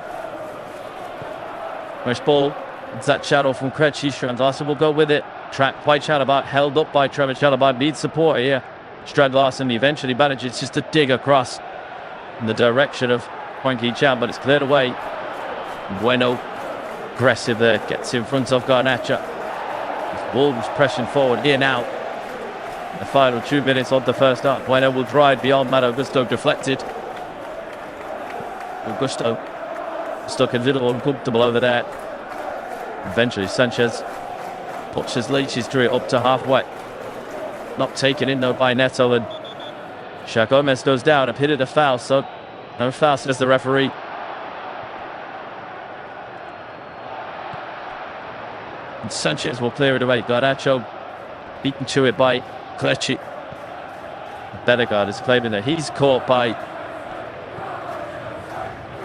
Fresh ball. It's that shadow from Krejci. Strand-Larsen will go with it. Track by Chalobah, held up by Trevor Chalobah. Needs support here. Strand-Larsen eventually manages just to dig across in the direction of Hwang Hee-Cham, but it's cleared away. Bueno, aggressive there, gets in front of Garnacha. Wolves pressing forward here now. The final 2 minutes of the first half. Bueno will drive beyond Matt Augusto, deflected. Augusto stuck a little uncomfortable over there. Eventually Sanchez puts his leeches through it up to halfway. Not taken in though by Neto, and Shaq Gomez goes down and pitted a foul, so no foul says the referee. And Sanchez will clear it away. Garnacho beaten to it by Krejci. Denegard is claiming that he's caught by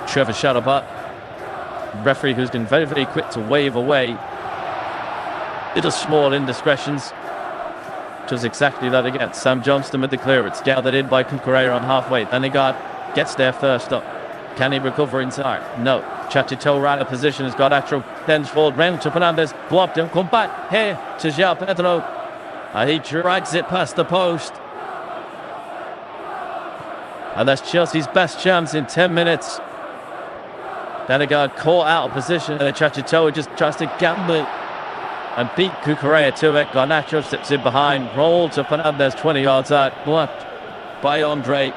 Trevor Chalobah. Referee who's been very, very quick to wave away little small indiscretions. Does exactly that again. Sam Johnston with the clearance, gathered in by Cucurella on halfway. Denegard gets there first up. Can he recover inside? No. Chatito ran a position as Garnacho then forward round to Fernandez, blocked him, come back here to João Pedro, and he drags it past the post. And that's Chelsea's best chance in 10 minutes. Denegard caught out of position, and Chatito just tries to gamble and beat Cucurella to it. Garnacho steps in behind, roll to Fernandez, 20 yards out, blocked by Andre.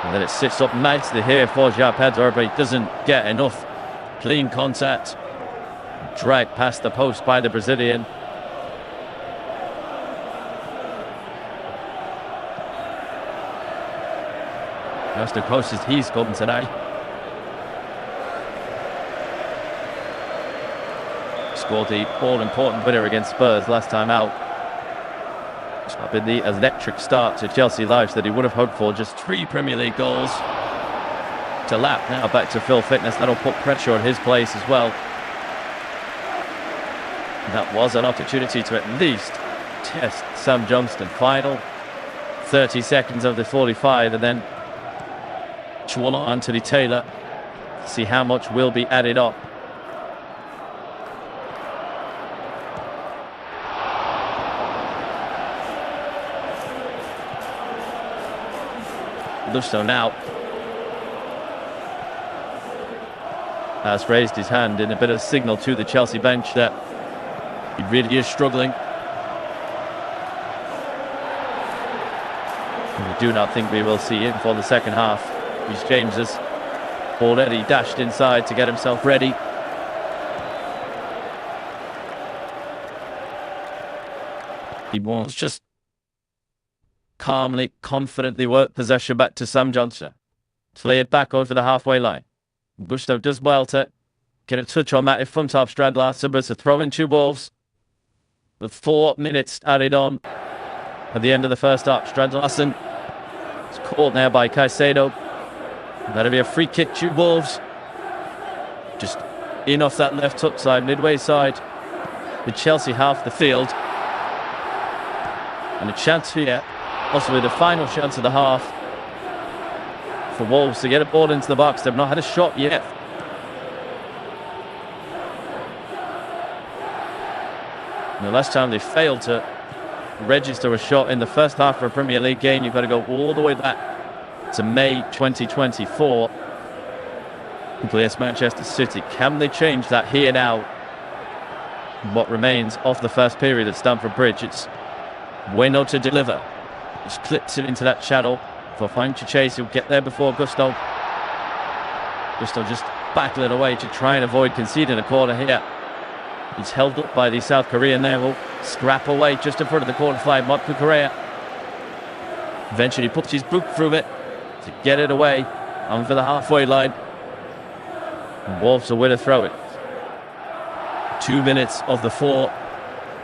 And then it sits up nicely here for João Pedro, but he doesn't get enough clean contact. Dragged past the post by the Brazilian. That's the closest he's come today. Scored the all-important winner against Spurs last time out. It's not been the electric start to Chelsea lives that he would have hoped for. Just 3 Premier League goals. Delap now back to full fitness. That'll put pressure on his place as well. And that was an opportunity to at least test Sam Johnston. Final 30 seconds of the 45, and then Chuala Anthony Taylor. See how much will be added up. Lusto now has raised his hand in a bit of signal to the Chelsea bench that he really is struggling. We do not think we will see him for the second half. Reece James has already dashed inside to get himself ready. He wants just calmly, confidently work possession back to Sam Johnston. Play it back over the halfway line. Gusto does well to get a touch on that in front of Strand-Larsen, but it's a throw in 2 Wolves. With 4 minutes added on at the end of the first half. Strand-Larsen is caught now by Caicedo. That'll be a free kick to Wolves. Just in off that left hook side, midway side. With Chelsea half the field. And a chance here. Possibly the final chance of the half for Wolves to get a ball into the box. They've not had a shot yet. And the last time they failed to register a shot in the first half of a Premier League game, you've got to go all the way back to May 2024. Against Manchester City. Can they change that here now? What remains of the first period at Stamford Bridge? It's Bueno to deliver. Just clips it into that channel for Frank to chase. He'll get there before Gusto. Gusto just backed it away to try and avoid conceding a corner here. He's held up by the South Korean there. Will scrap away just in front of the corner flag. Marc Cucurella eventually puts his boot through it to get it away over the halfway line. And Wolves will win a throw it. 2 minutes of the 4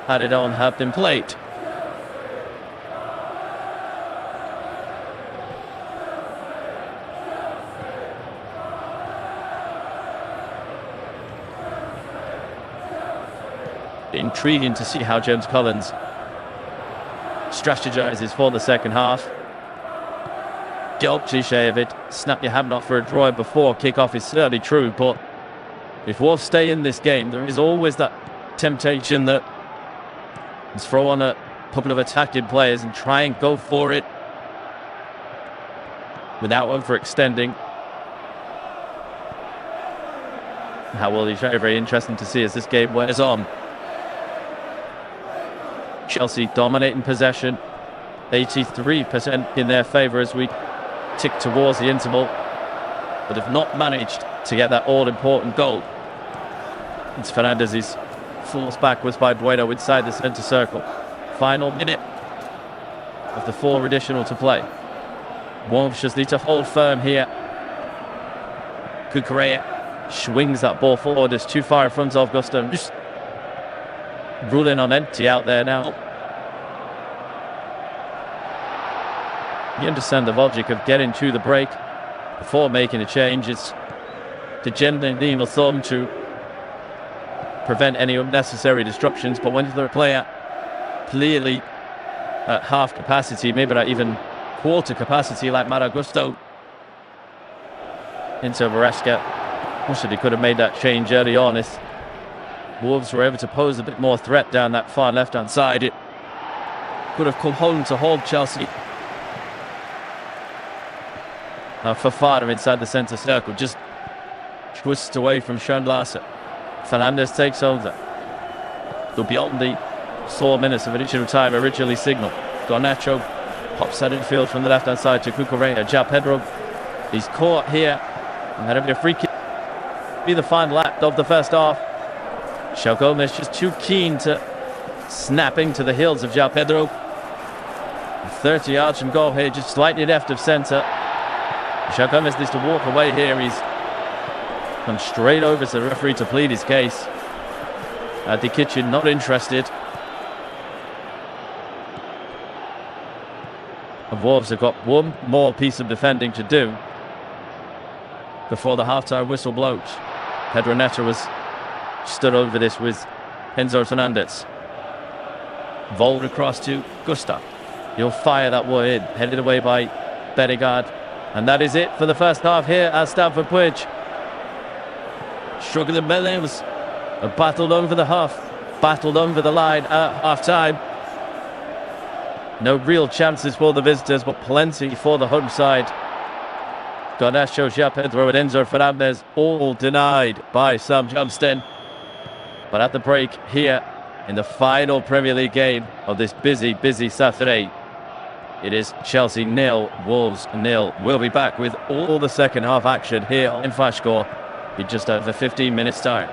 added on have been played. intriguing to see how James Collins strategizes for the second half. The old cliche of it, snap your hand off for a draw before kick-off, is certainly true, but if Wolves stay in this game, there is always that temptation that let's throw on a couple of attacking players and try and go for it without overextending. How will be very, very interesting to see as this game wears on. Chelsea dominating possession, 83% in their favour as we tick towards the interval, but have not managed to get that all-important goal. It's Fernandez's force backwards by Bueno inside the centre circle. Final minute of the 4 additional to play. Wolves just need to hold firm here. Cucurella swings that ball forward. It's too far in front of Gusto. Just ruling on empty out there now. You understand the logic of getting to the break before making a change. It's the genuine rule of thumb to prevent any unnecessary disruptions, but when the player clearly at half capacity, maybe not even quarter capacity, like Maragusto into Maresca, he could have made that change early on if Wolves were able to pose a bit more threat down that far left-hand side. It could have come home to hold Chelsea. Fafana inside the centre circle, just twists away from Sean Larson. Fernandez takes over. They'll be on the 4 minutes of additional time originally signalled. Garnacho pops that infield from the left-hand side to Cucurella. João Pedro, he's caught here, and that'll be a free kick. Be the final act of the first half. João Gomez just too keen to snap into the heels of João Pedro. 30 yards from goal here, just slightly left of centre. João Gomez needs to walk away here. He's gone straight over to the referee to plead his case. The Kitchen not interested. The Wolves have got one more piece of defending to do before the half-time whistle blows. Pedro Neto was stood over this with Enzo Fernandez. Volled across to Gustav. He'll fire that one in, headed away by Bellegarde. And that is it for the first half here at Stamford Bridge. Struggling Bellews battled over the half, battled over the line at half-time. No real chances for the visitors, but plenty for the home side. Garnacho, João Pedro and Enzo Fernandez all denied by Sam Johnston. But at the break here in the final Premier League game of this busy, busy Saturday, it is Chelsea 0, Wolves 0. We'll be back with all the second half action here in Flashscore in just over 15 minutes time.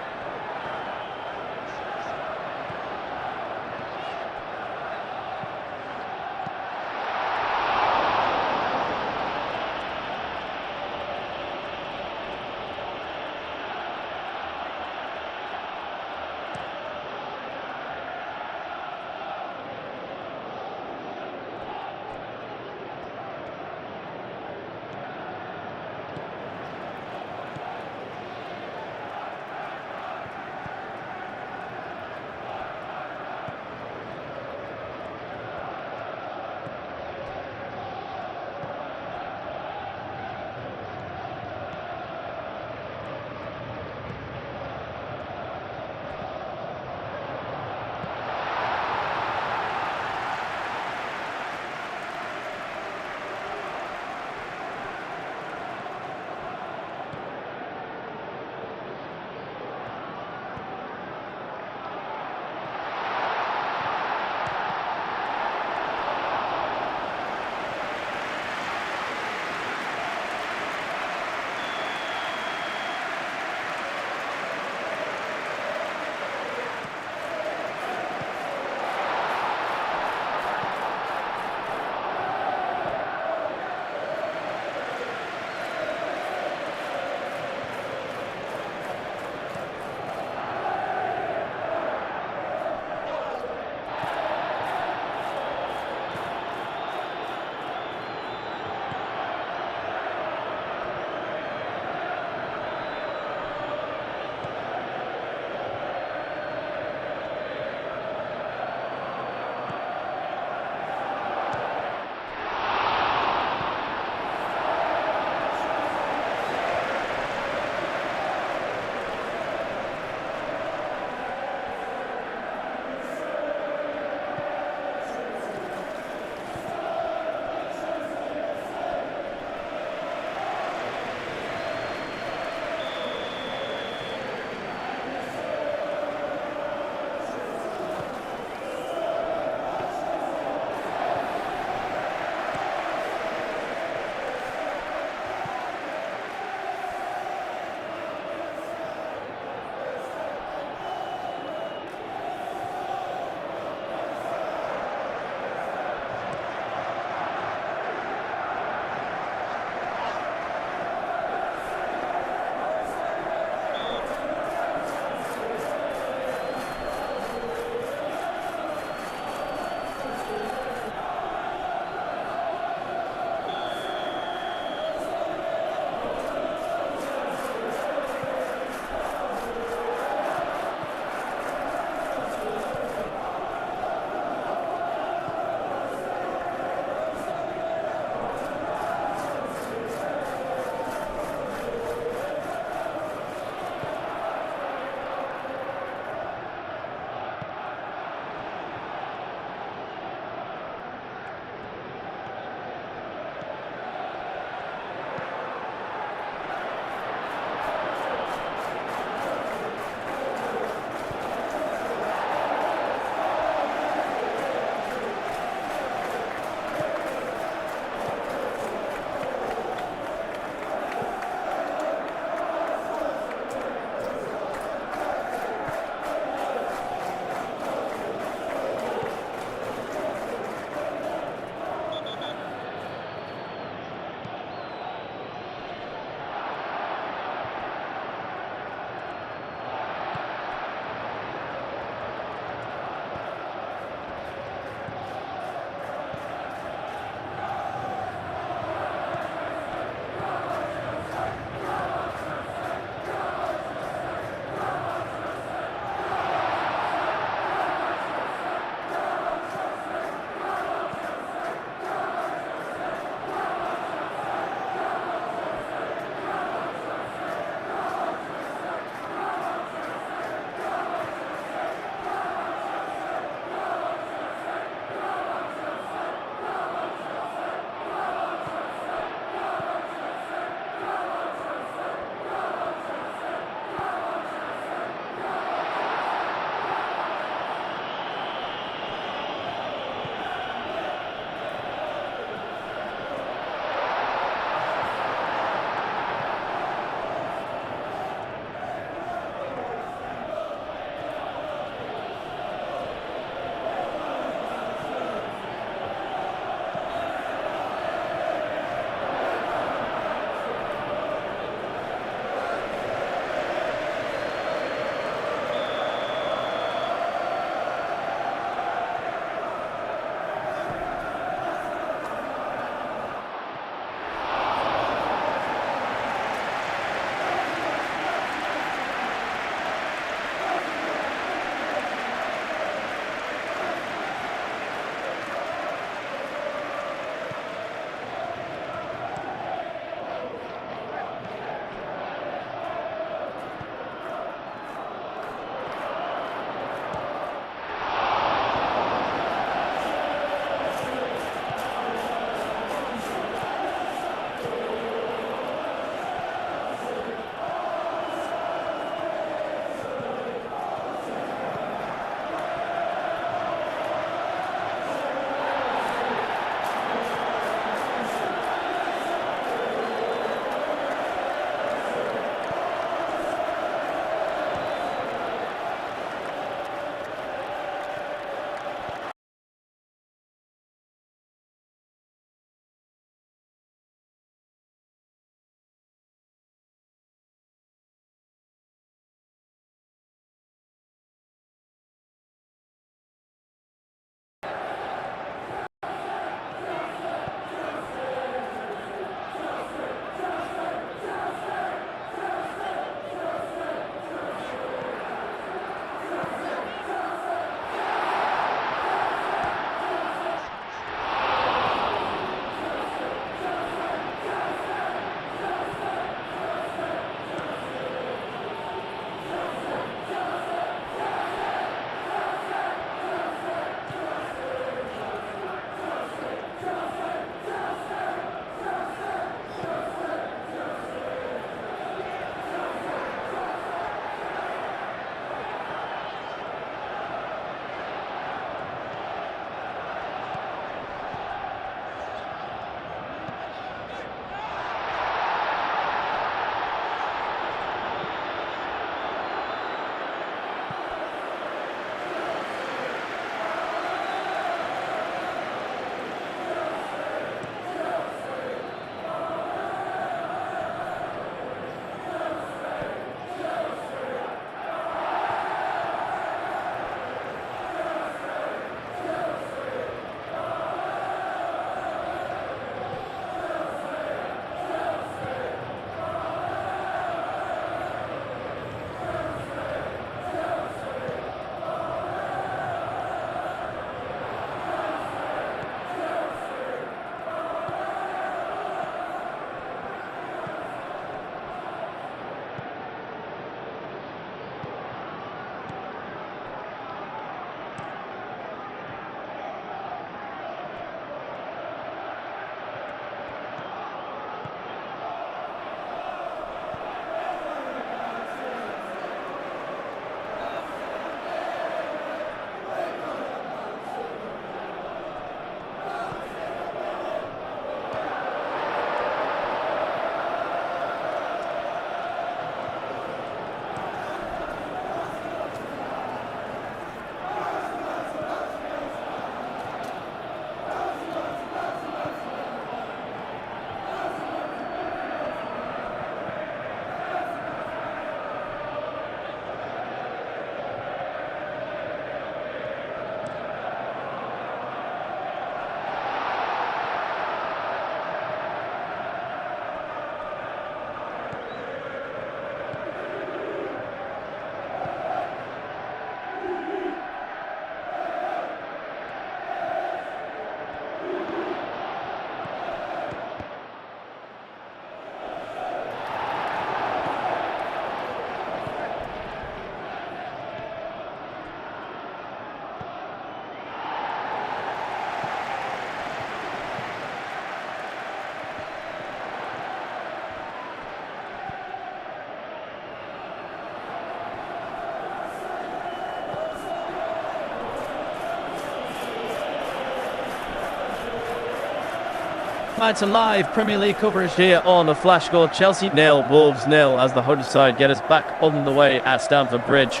Back to live Premier League coverage here on the Flash Score. Chelsea 0, Wolves 0 as the Huddersfield get us back on the way at Stamford Bridge.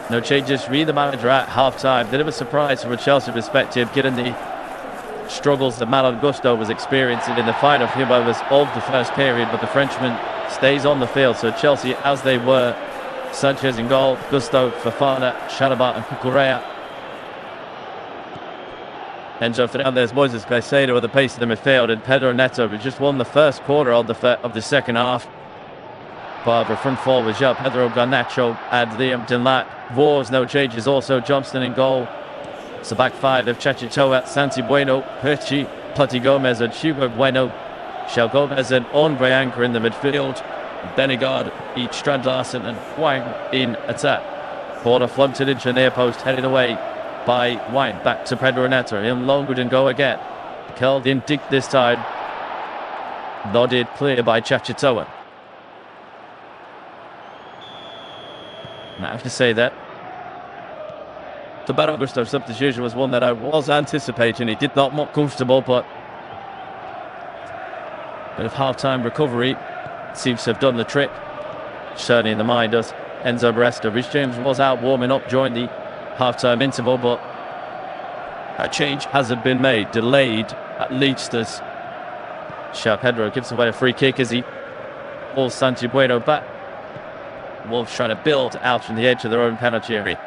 No changes, read the manager at half-time. Bit of a surprise from a Chelsea perspective, given the struggles that Malo Gusto was experiencing in the final few moments of the first period, but the Frenchman stays on the field. So Chelsea, as they were, Sanchez in goal, Gusto, Fofana, Chalobah and Cucurella. Enzo Fernandez, Moises Caicedo at the pace of the midfield, and Pedro Neto, who just won the first quarter of the second half. Barber front forward, João Pedro Garnacho and Liam Dinlat. Wolves, no changes, also Johnston in goal. So back five of Chachitoa, Santi Bueno, Perchi, Pati Gomez and Hugo Bueno. Shell Gomez and Andre Anker in the midfield. Benegard, Strand Larsen and Wang in attack. Corner flumped it into the near post, headed away by Wang. Back to Pedro Neto. In Longwood and go again. Curled in deep this time. Nodded clear by Chachitoa. I have to say that the Barrow Gusto substitution was one that I was anticipating. He did not look comfortable, but a bit of half-time recovery seems to have done the trick. Certainly in the mind does Enzo Baresta. Rhys James was out warming up during the half-time interval, but a change hasn't been made. Delayed at least as João Pedro gives away a free kick as he pulls Santi Bueno back. Wolves trying to build out from the edge of their own penalty area.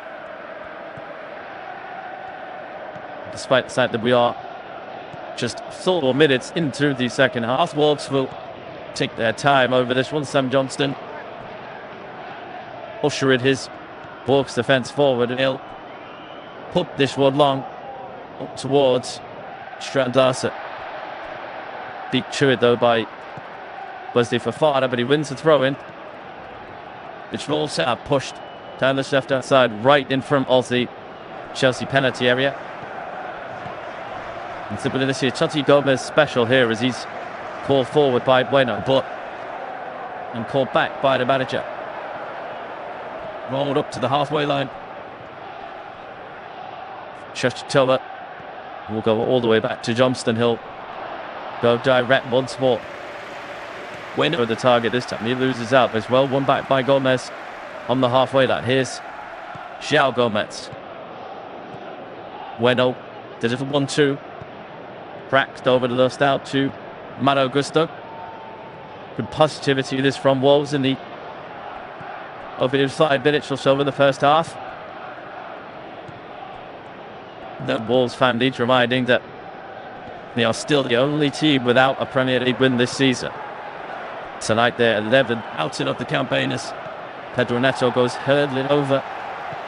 Despite the fact that we are just 4 minutes into the second half, Wolves will take their time over this one. Sam Johnston ushering his Wolves defence forward, and he'll put this one long up towards Strand Larsen. Beat to it though by Wesley Fofana, but he wins the throw-in. Which will also have pushed down the left-hand side, right in front of the Chelsea penalty area. And simply this here, Santi Gomez special here as he's called forward by Bueno, but and called back by the manager. Rolled up to the halfway line. Chachitoa will go all the way back to Johnston. He'll go direct once more. Bueno the target this time. He loses out as well. One back by Gomez on the halfway line. Here's João Gomez. Bueno did it for 1-2. Cracked over the left out to Malo Gusto. Good positivity this from Wolves in the over 5 minutes or so in the first half. The Wolves fan needs reminding that they are still the only team without a Premier League win this season. Tonight they're 11 outside of the campaign as Pedro Neto goes hurtling over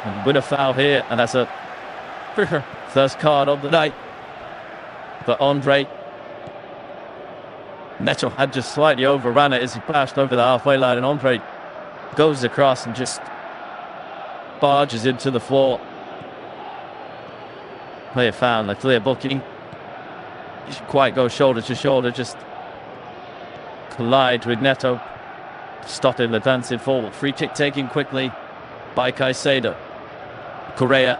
and win a foul here, and that's a first card of the night for Andre. Neto had just slightly overran it as he passed over the halfway line, and Andre goes across and just barges into the floor. Player found a clear booking. He should quite go shoulder to shoulder, just collide with Neto, stopping advancing forward. Free kick taken quickly by Caicedo. Correa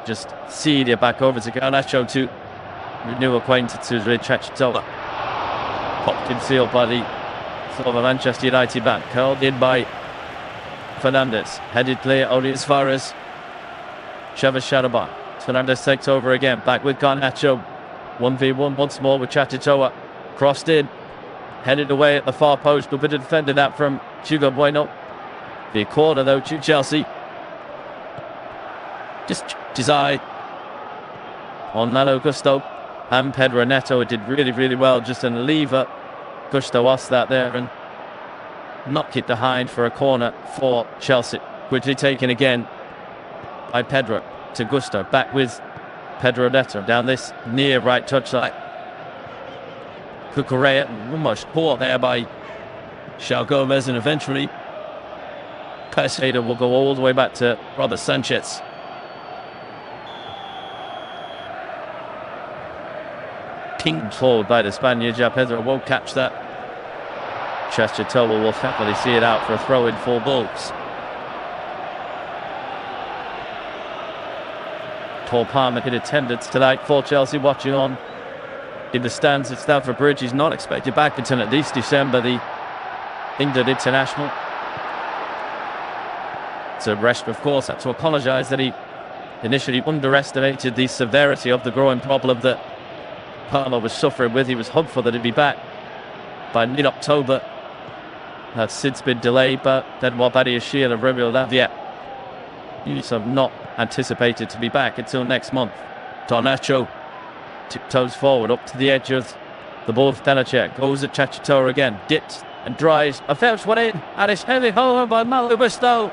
just seed it back over to Garnacho to renew acquaintances with Chachitoa. Popped concealed by the former Manchester United back. Curled in by Fernandez. Headed clear only as far as Chalobah. Fernandez takes over again. Back with Garnacho. 1v1 once more with Chachitoa. Crossed in, headed away at the far post, but bit of defending that from Hugo Bueno. The corner though to Chelsea. Just his eye on Malo Gusto and Pedro Neto. It did really well just in the lever. Gusto lost that there and knocked it behind for a corner for Chelsea. Quickly taken again by Pedro to Gusto. Back with Pedro Neto down this near right touchline. Cucurella almost caught there by João Gomez, and eventually Caicedo will go all the way back to Robert Sanchez. Pinged forward by the Spaniard. João Pedro won't catch that. Chachitoa will happily see it out for a throw in for Wolves. Paul Palmer in attendance tonight for Chelsea, watching on in the stands at StamfordBridge. He's not expected back until at least December, the England international. So Reshma, of course, had to apologise that he initially underestimated the severity of the growing problem that Palmer was suffering with. He was hopeful that he'd be back by mid-October. That's since been delayed, but then Wabadi Ashir and Romeo Lavia have not anticipated to be back until next month. Garnacho tiptoes forward up to the edge of the ball for Delacek. Goes at Chachitoro again, dips and drives. A first one in, and it's heavy home by Malubasto.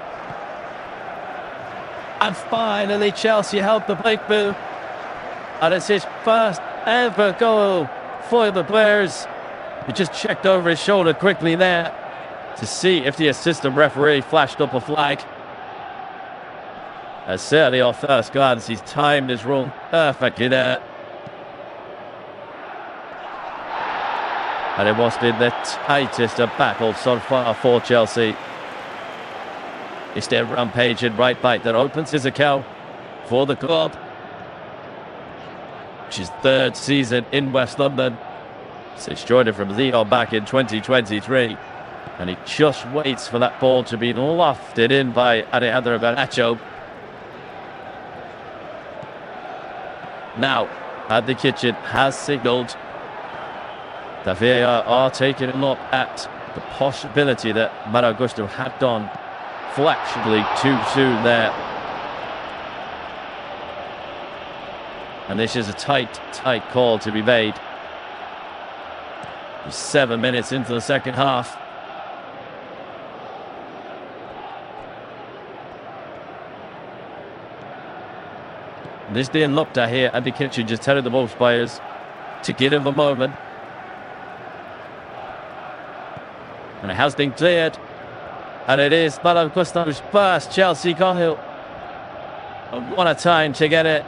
And finally Chelsea help the breakthrough. And it's his first ever goal for the Bears. He just checked over his shoulder quickly there to see if the assistant referee flashed up a flag. And certainly off first glance, he's timed his run perfectly there. And it must be the tightest of battles so far for Chelsea. It's their rampaging right back that opens his account for the club, which is third season in West London since joining from Lyon back in 2023. And he just waits for that ball to be lofted in by Alejandro Garnacho. Now, at the kitchen has signalled that VAR are taking a look at the possibility that Malo Gusto had done flashingly too soon there. And this is a tight call to be made. 7 minutes into the second half. This being looked at here, Andy Kitchen just telling the Wolves players to give him a moment. And it has been cleared. And it is Malo Gusto's first Chelsea goal. And what a time to get it.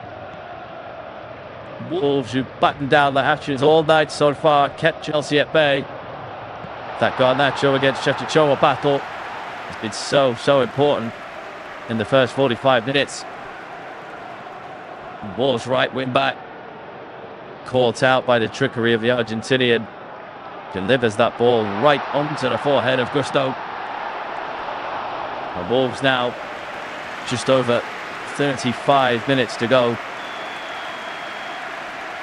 Wolves, who battened down the hatches all night so far, kept Chelsea at bay. That Garnacho against Chetichoa battle has been so important in the first 45 minutes. Wolves right wing back, caught out by the trickery of the Argentinian, delivers that ball right onto the forehead of Gusto. The Wolves now just over 35 minutes to go.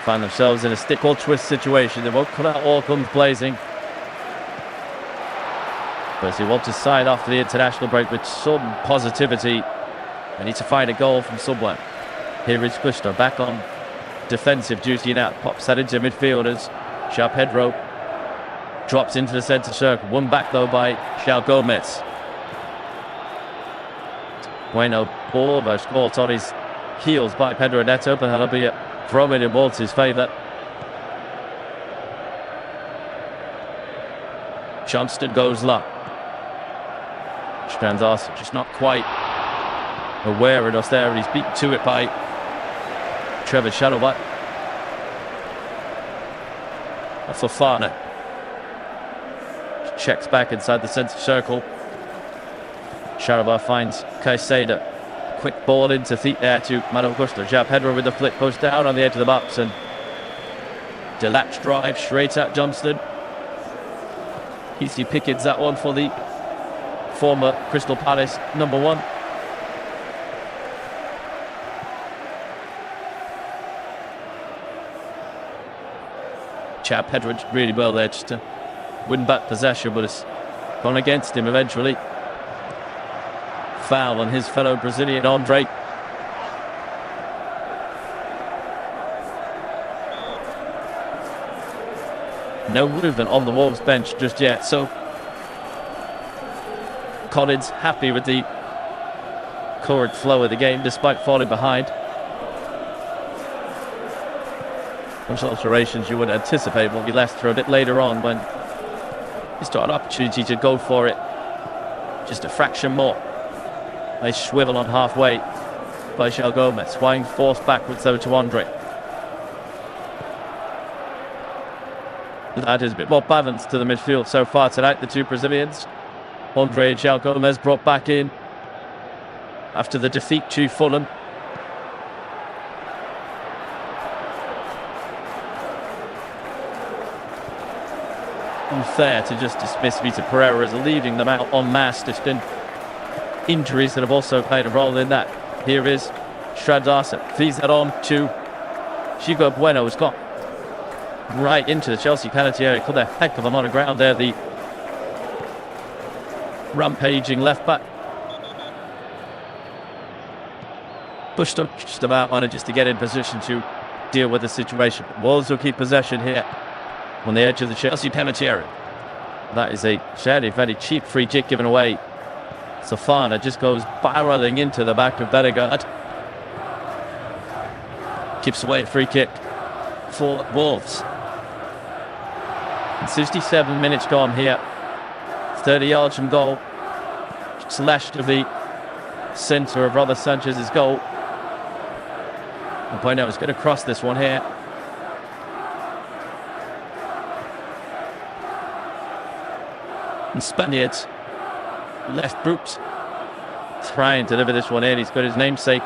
Find themselves in a stick or twist situation. They won't cut out all guns blazing. But they want to sign off the international break with some positivity. They need to find a goal from somewhere. Here is Gusto back on defensive duty now. Pops that into midfielders. João Pedro drops into the centre circle. Won back though by João Gomez. Bueno almost caught on his heels by Pedro Neto, but that'll be a throw in Wolves' favour. Johnston goes low. Strands just not quite aware enough there, and he's beaten to it by Trevor Shadowback. That's Fofana. Checks back inside the centre circle. Shadowback finds Caicedo. Quick ball into feet there to Malo Gusto. João Pedro with the flick goes down on the edge of the box, and Delap's drive straight at Johnston. Easy pickings that one for the former Crystal Palace #1. João Pedro really well there just to win back possession, but it's gone against him eventually. Foul on his fellow Brazilian Andre. No movement on the Wolves bench just yet, so Collins happy with the current flow of the game despite falling behind. Those alterations you would anticipate will be left for a bit later on when he's got an opportunity to go for it just a fraction more. Nice swivel on halfway by João Gomez. Swing forced backwards though to Andre. That is a bit more balanced to the midfield so far tonight, the two Brazilians. Andre and João Gomez brought back in after the defeat to Fulham. unfair to just dismiss Vita Pereira as leaving them out en masse. There's been injuries that have also played a role in that. Here is Stradarson, feeds that on to Chico Bueno, who's got right into the Chelsea penalty area. Put a heck of a lot of ground there, the rampaging left back. Pushed up just about on it just to get in position to deal with the situation. Wolves will keep possession here on the edge of the Chelsea penalty area. That is a very cheap free kick given away. Safana just goes barreling into the back of Bellegarde. Keeps away a free kick for Wolves. And 67 minutes gone here. 30 yards from goal. Slash to the centre of Robert Sanchez's goal. And Bueno is going to cross this one here. And Spaniards left Brooks trying to deliver this one in. He's got his namesake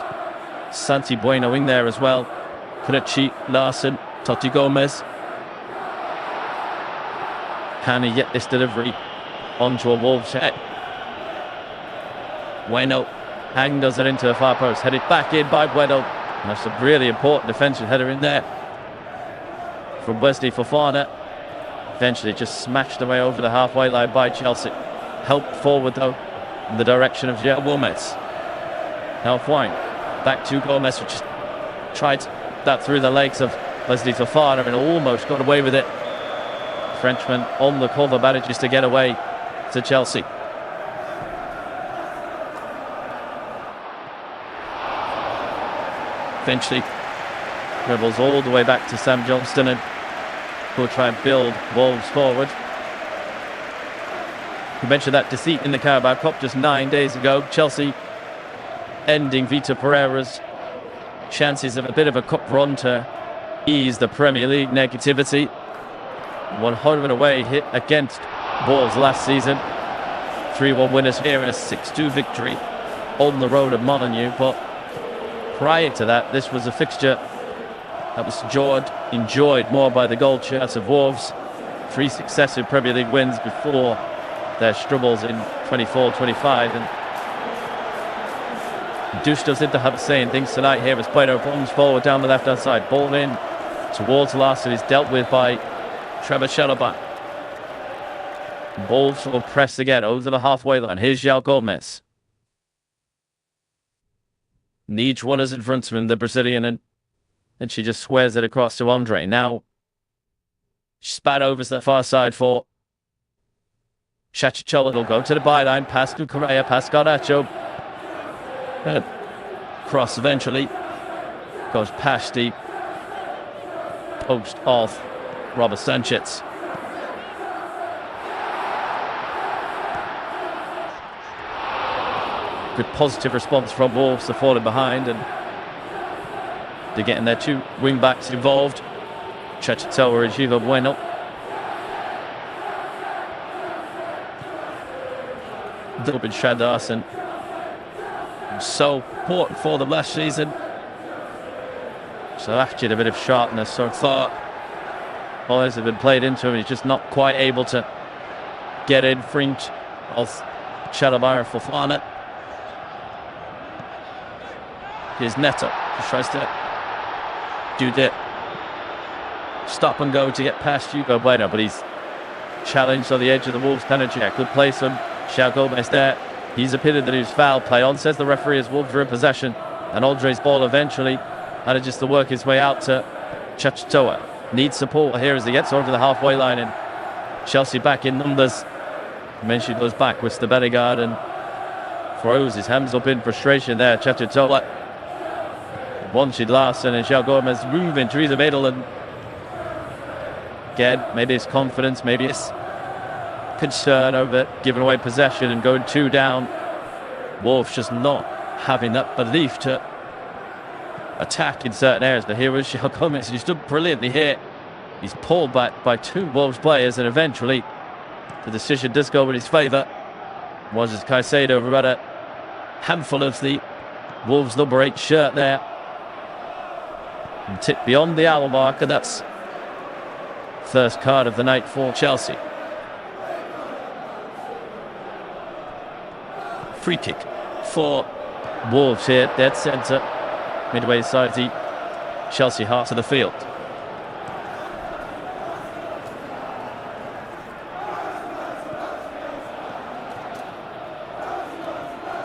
Santi Bueno in there as well. Kelechi, Larson, Totti Gomez. Can he get this delivery onto a Wolves head? Bueno does it into the far post, headed back in by Bueno. And that's a really important defensive header in there from Wesley Fofana. Eventually just smashed away over the halfway line by Chelsea. Helped forward though in the direction of João Gomez. Now Wine back to Gomez, who just tried that through the legs of Wesley Fofana and almost got away with it. Frenchman on the cover manages to get away to Chelsea. Eventually dribbles all the way back to Sam Johnston and will try and build Wolves forward. We mentioned that defeat in the Carabao Cup just 9 days ago. Chelsea ending Vita Pereira's chances of a bit of a cup run to ease the Premier League negativity. 100 away hit against Wolves last season. 3-1 winners here and a 6-2 victory on the road at Molineux. But prior to that, this was a fixture that was enjoyed more by the gold shirts of Wolves. 3 successive Premier League wins before their struggles in 24-25. And Douche does seem to have saying things tonight here as Bueno bombs forward down the left-hand side. Ball in towards Larson is dealt with by Trevor Chalobah. Wolves will press again over the halfway line. Here's João Gomez. Needs one as in front of him, the Brazilian, and she just squares it across to Andre. Now, spat over to the far side for Chachichola. It'll go to the byline, pass to Correa, pass Garnacho. Cross eventually goes past the post of Robert Sanchez. Good positive response from Wolves to falling behind, and they're getting their 2 wing backs involved. Chachitoa and Chico Bueno. Durbin Stradarson, so important for them last season. So actually a bit of sharpness, so far balls have been played into him. He's just not quite able to get in front of Chalobah Fofana. Here's Neto, just tries to do the stop and go to get past Hugo Bueno, but he's challenged on the edge of the Wolves penalty area. Good play from João Gomez there. He's opinion that he was foul play on, says the referee, as Wolves are in possession, and Andre's ball eventually manages to work his way out to Chachitoa. Needs support here as he gets onto the halfway line, and Chelsea back in numbers. Mention goes backwards to Bellegarde and throws his hands up in frustration there. Chachitoa wanted Larson and João Gomez moving Teresa Middle, and again, maybe it's confidence, maybe it's concern over giving away possession and going 2 down. Wolves just not having that belief to attack in certain areas. But here is João Gomez, he's done brilliantly here. He's pulled back by 2 Wolves players, and eventually the decision does go in his favour. Was as Caicedo about a handful of the Wolves number 8 shirt there, and tipped beyond the hour mark, and that's first card of the night for Chelsea. Free kick for Wolves here, dead centre, midway side the Chelsea heart of the field.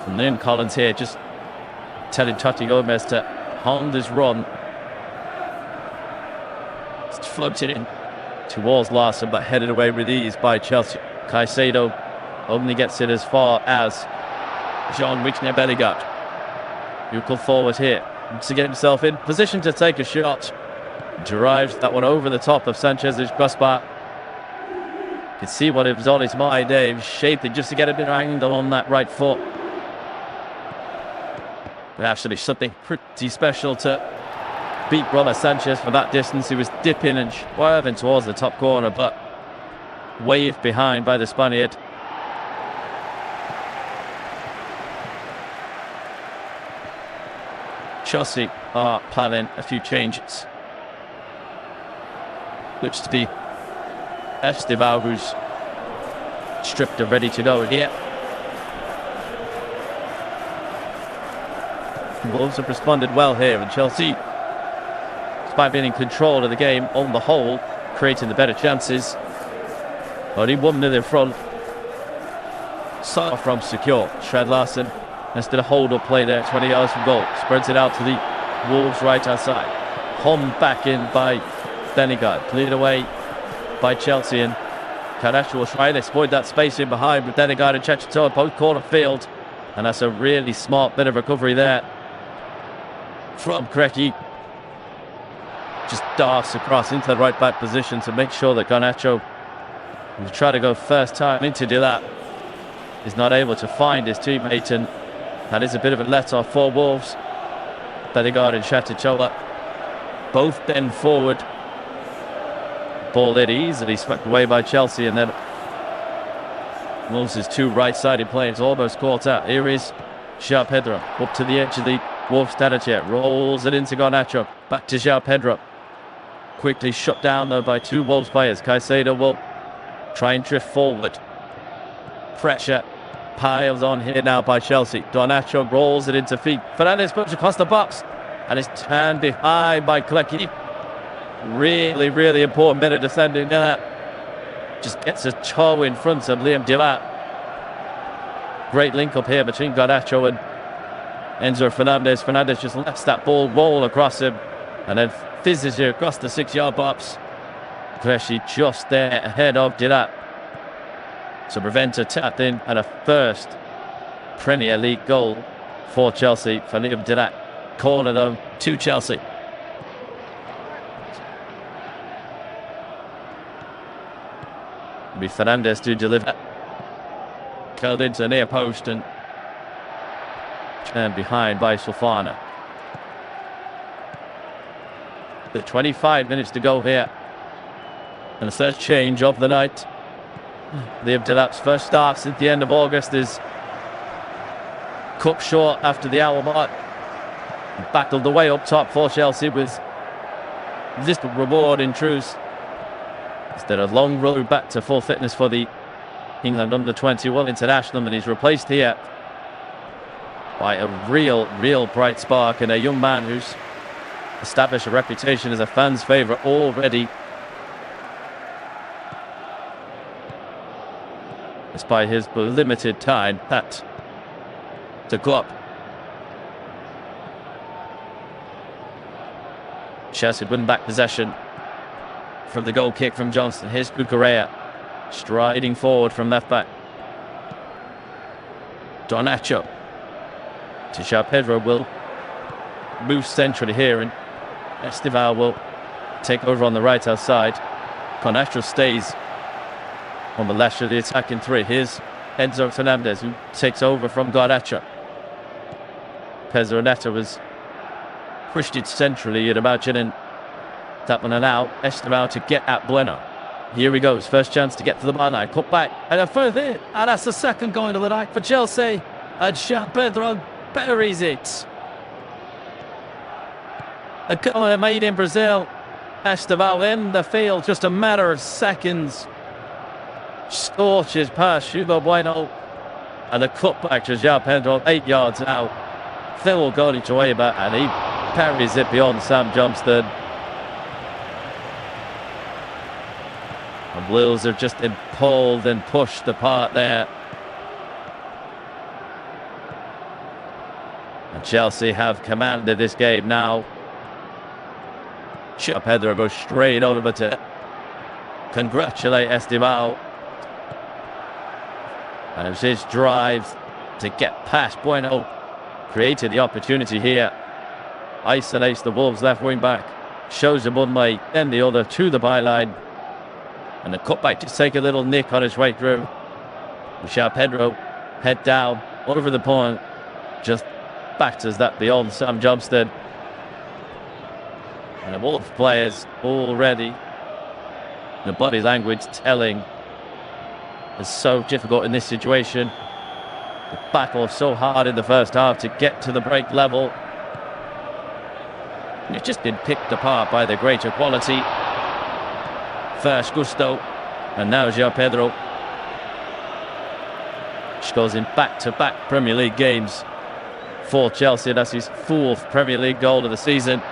From then Collins here, just telling Toti Gomez to hold his run. Just floated in towards Larson, but headed away with ease by Chelsea. Caicedo only gets it as far as John Bellingham. Buchel forward here to get himself in position to take a shot. Drives that one over the top of Sanchez's crossbar. You can see what it was on his mind there. He was shaping just to get a bit of angle on that right foot. But actually something pretty special to beat Robert Sanchez from that distance. He was dipping and swerving towards the top corner, but waved behind by the Spaniard. Chelsea are planning a few changes. Looks to be Esteban who's stripped and ready to go here. Wolves have responded well here, and Chelsea, despite being in control of the game on the whole, creating the better chances, only 1-0 in front. Start from secure. Shred Larson instead of hold up play there, 20 yards from goal. Spreads it out to the Wolves right hand side. Home back in by Benigard. Cleared away by Chelsea, and Garnacho will try and exploit that space in behind, but Benigard and Chechetto both corner field, and that's a really smart bit of recovery there from Kreki. Just darts across into the right back position to make sure that Garnacho, who's trying to go first time into do that, is not able to find his teammate, and that is a bit of a let-off for Wolves. Benigard and Chetichola both bend forward. Ball there easily swept away by Chelsea, and then Wolves' two right-sided players almost caught out. Here is João Pedro up to the edge of the Wolves territory, rolls it into Garnacho, back to João Pedro. Quickly shut down though by two Wolves players. Caicedo will try and drift forward. Pressure piles on here now by Chelsea. Garnacho rolls it into feet. Fernandes puts across the box and is turned behind by Kleki. Really important bit of defending there. Just gets a toe in front of Liam Delap. Great link up here between Garnacho and Enzo Fernandez. Fernandez just lets that ball roll across him and then fizzes it across the 6-yard box. Kreki just there ahead of Delap to prevent a tap in and a first Premier League goal for Chelsea for Liam Delap. Corner though to Chelsea. It'll be Fernandez to deliver. Curled into the near post and behind by Sofana. The 25 minutes to go here, and the first change of the night. Liam Delap's first start since the end of August is cut short after the hour mark. Battled the way up top for Chelsea with little reward in truth. Instead of long road back to full fitness for the England under-21 international, and he's replaced here by a real bright spark and a young man who's established a reputation as a fan's favourite already. Despite his limited time at the club. Chelsea win back possession from the goal kick from Johnston. Here's Bucarea striding forward from left back. Garnacho to João Pedro will move centrally here, and Esteban will take over on the right hand side. Garnacho stays on the left of the attacking three. Here's Enzo Fernandez who takes over from Garnacho. Pedro Neto was pushed it centrally, you'd imagine, and that one and out. Esteban to get at Bueno. Here he goes, first chance to get to the bar line. Cut back and a further in, and that's the second goal of the night for Chelsea. And João Pedro buries it. A goal made in Brazil. Esteban in the field, just a matter of seconds. Scorches past Hugo Bueno. And the cutback to João Pedro, 8 yards out. Phil will go each way back, and he parries it beyond Sam Johnston. And Wolves have just been pulled and pushed apart there. And Chelsea have commanded this game now. João Pedro goes straight over to congratulate Esteban. And it was his drive to get past Bueno. Created the opportunity here. Isolates the Wolves left wing back. Shows him one way, then the other to the byline. And the cutback to take a little nick on his way through. João Pedro head down over the point. Just batters that beyond Sam Johnston. And the Wolves players already, the body language telling, is so difficult in this situation. The battle so hard in the first half to get to the break level. And it's just been picked apart by the greater quality. First Gusto, and now João Pedro. Scores in back-to-back Premier League games for Chelsea. That's his 4th Premier League goal of the season.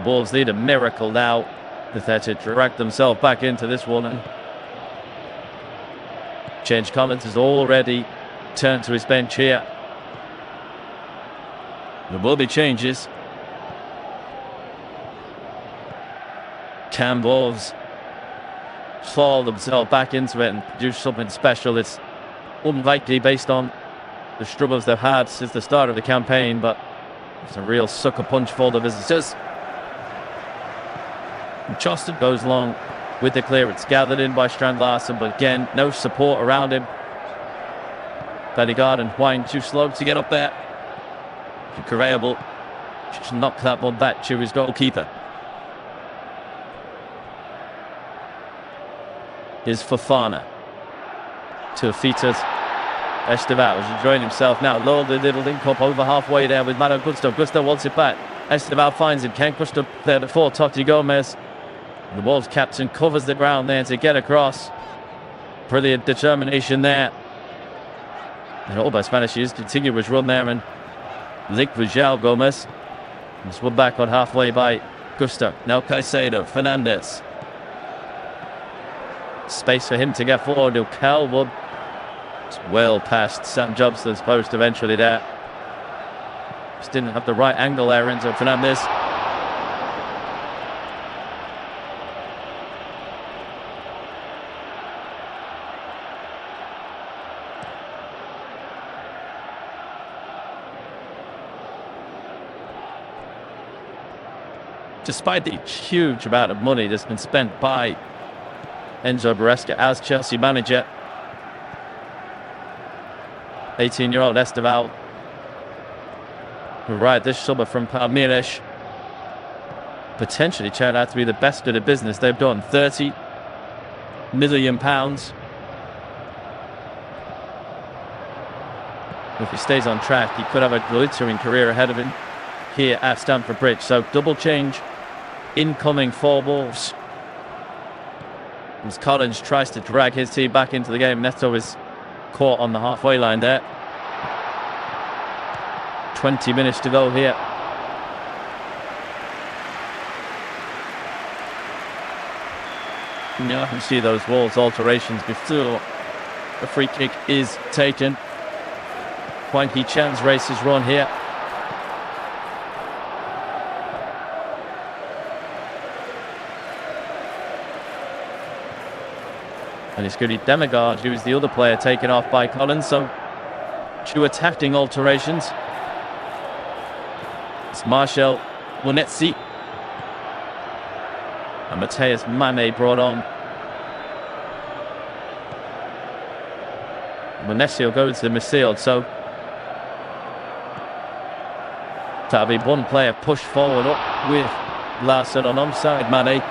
Wolves need a miracle now if they're to drag themselves back into this one. And Change Collins has already turned to his bench here. There will be changes. Can Wolves fall themselves back into it and do something special? It's unlikely based on the struggles they've had since the start of the campaign, but it's a real sucker punch for the visitors. Johnston goes long with the clearance, gathered in by Strand Larsen, but again, no support around him. Bellegarde and Hwang too slow to get up there. Correable just knocked that one back to his goalkeeper. Here's Fofana to Fitas. Esteban is enjoying himself now. Lowered the little link up over halfway there with Malo Gusto. Gusto wants it back. Esteban finds him. Can't push there before Totti Gomez. The Wolves captain covers the ground there to get across. Brilliant determination there. And almost managed to use continuous run there and linked with João Gomez. It's one back on halfway by Gusto. Now Caicedo, Fernandes. Space for him to get forward. Calwood. It's well past Sam Johnston's post eventually there. Just didn't have the right angle there into Fernandes. Despite the huge amount of money that's been spent by Enzo Maresca as Chelsea manager, 18-year-old Esteban, who arrived this summer from Palmeiras, potentially turned out to be the best of the business they've done. £30 million. If he stays on track, he could have a glittering career ahead of him here at Stamford Bridge. So double change incoming for Wolves. As Collins tries to drag his team back into the game, Neto is caught on the halfway line there. 20 minutes to go here. Now I can see those Wolves alterations before the free kick is taken. Hwang Chan's race is run here. And it's going to be Demigard, who is the other player taken off by Collins. So, 2 attacking alterations. It's Marshall Wonetsi. And Mateus Mane brought on. Wonetsi will go to the midfield. So, that'll be one player pushed forward up with Larsen on onside Mane.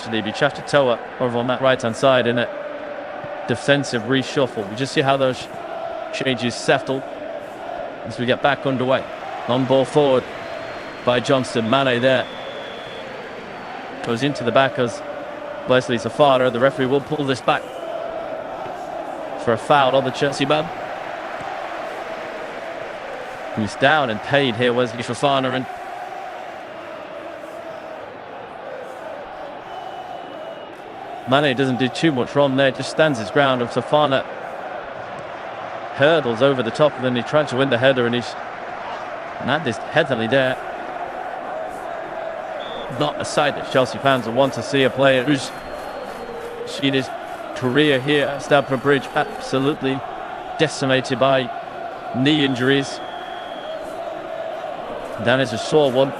Be Chachatoa over on that right hand side in a defensive reshuffle. We just see how those changes settle as we get back underway. On ball forward, by Johnston. Mane there. Goes into the back as Wesley Fofana. The referee will pull this back for a foul on the Chelsea man, who's down and paid here. Wesley Fofana, and Mane doesn't do too much wrong there, just stands his ground. And Fofana hurdles over the top, and then he tries to win the header, and he's not this heavily there. Not a sight that Chelsea fans will want to see. A player who's seen his career here at Stamford Bridge absolutely decimated by knee injuries. That is a sore one.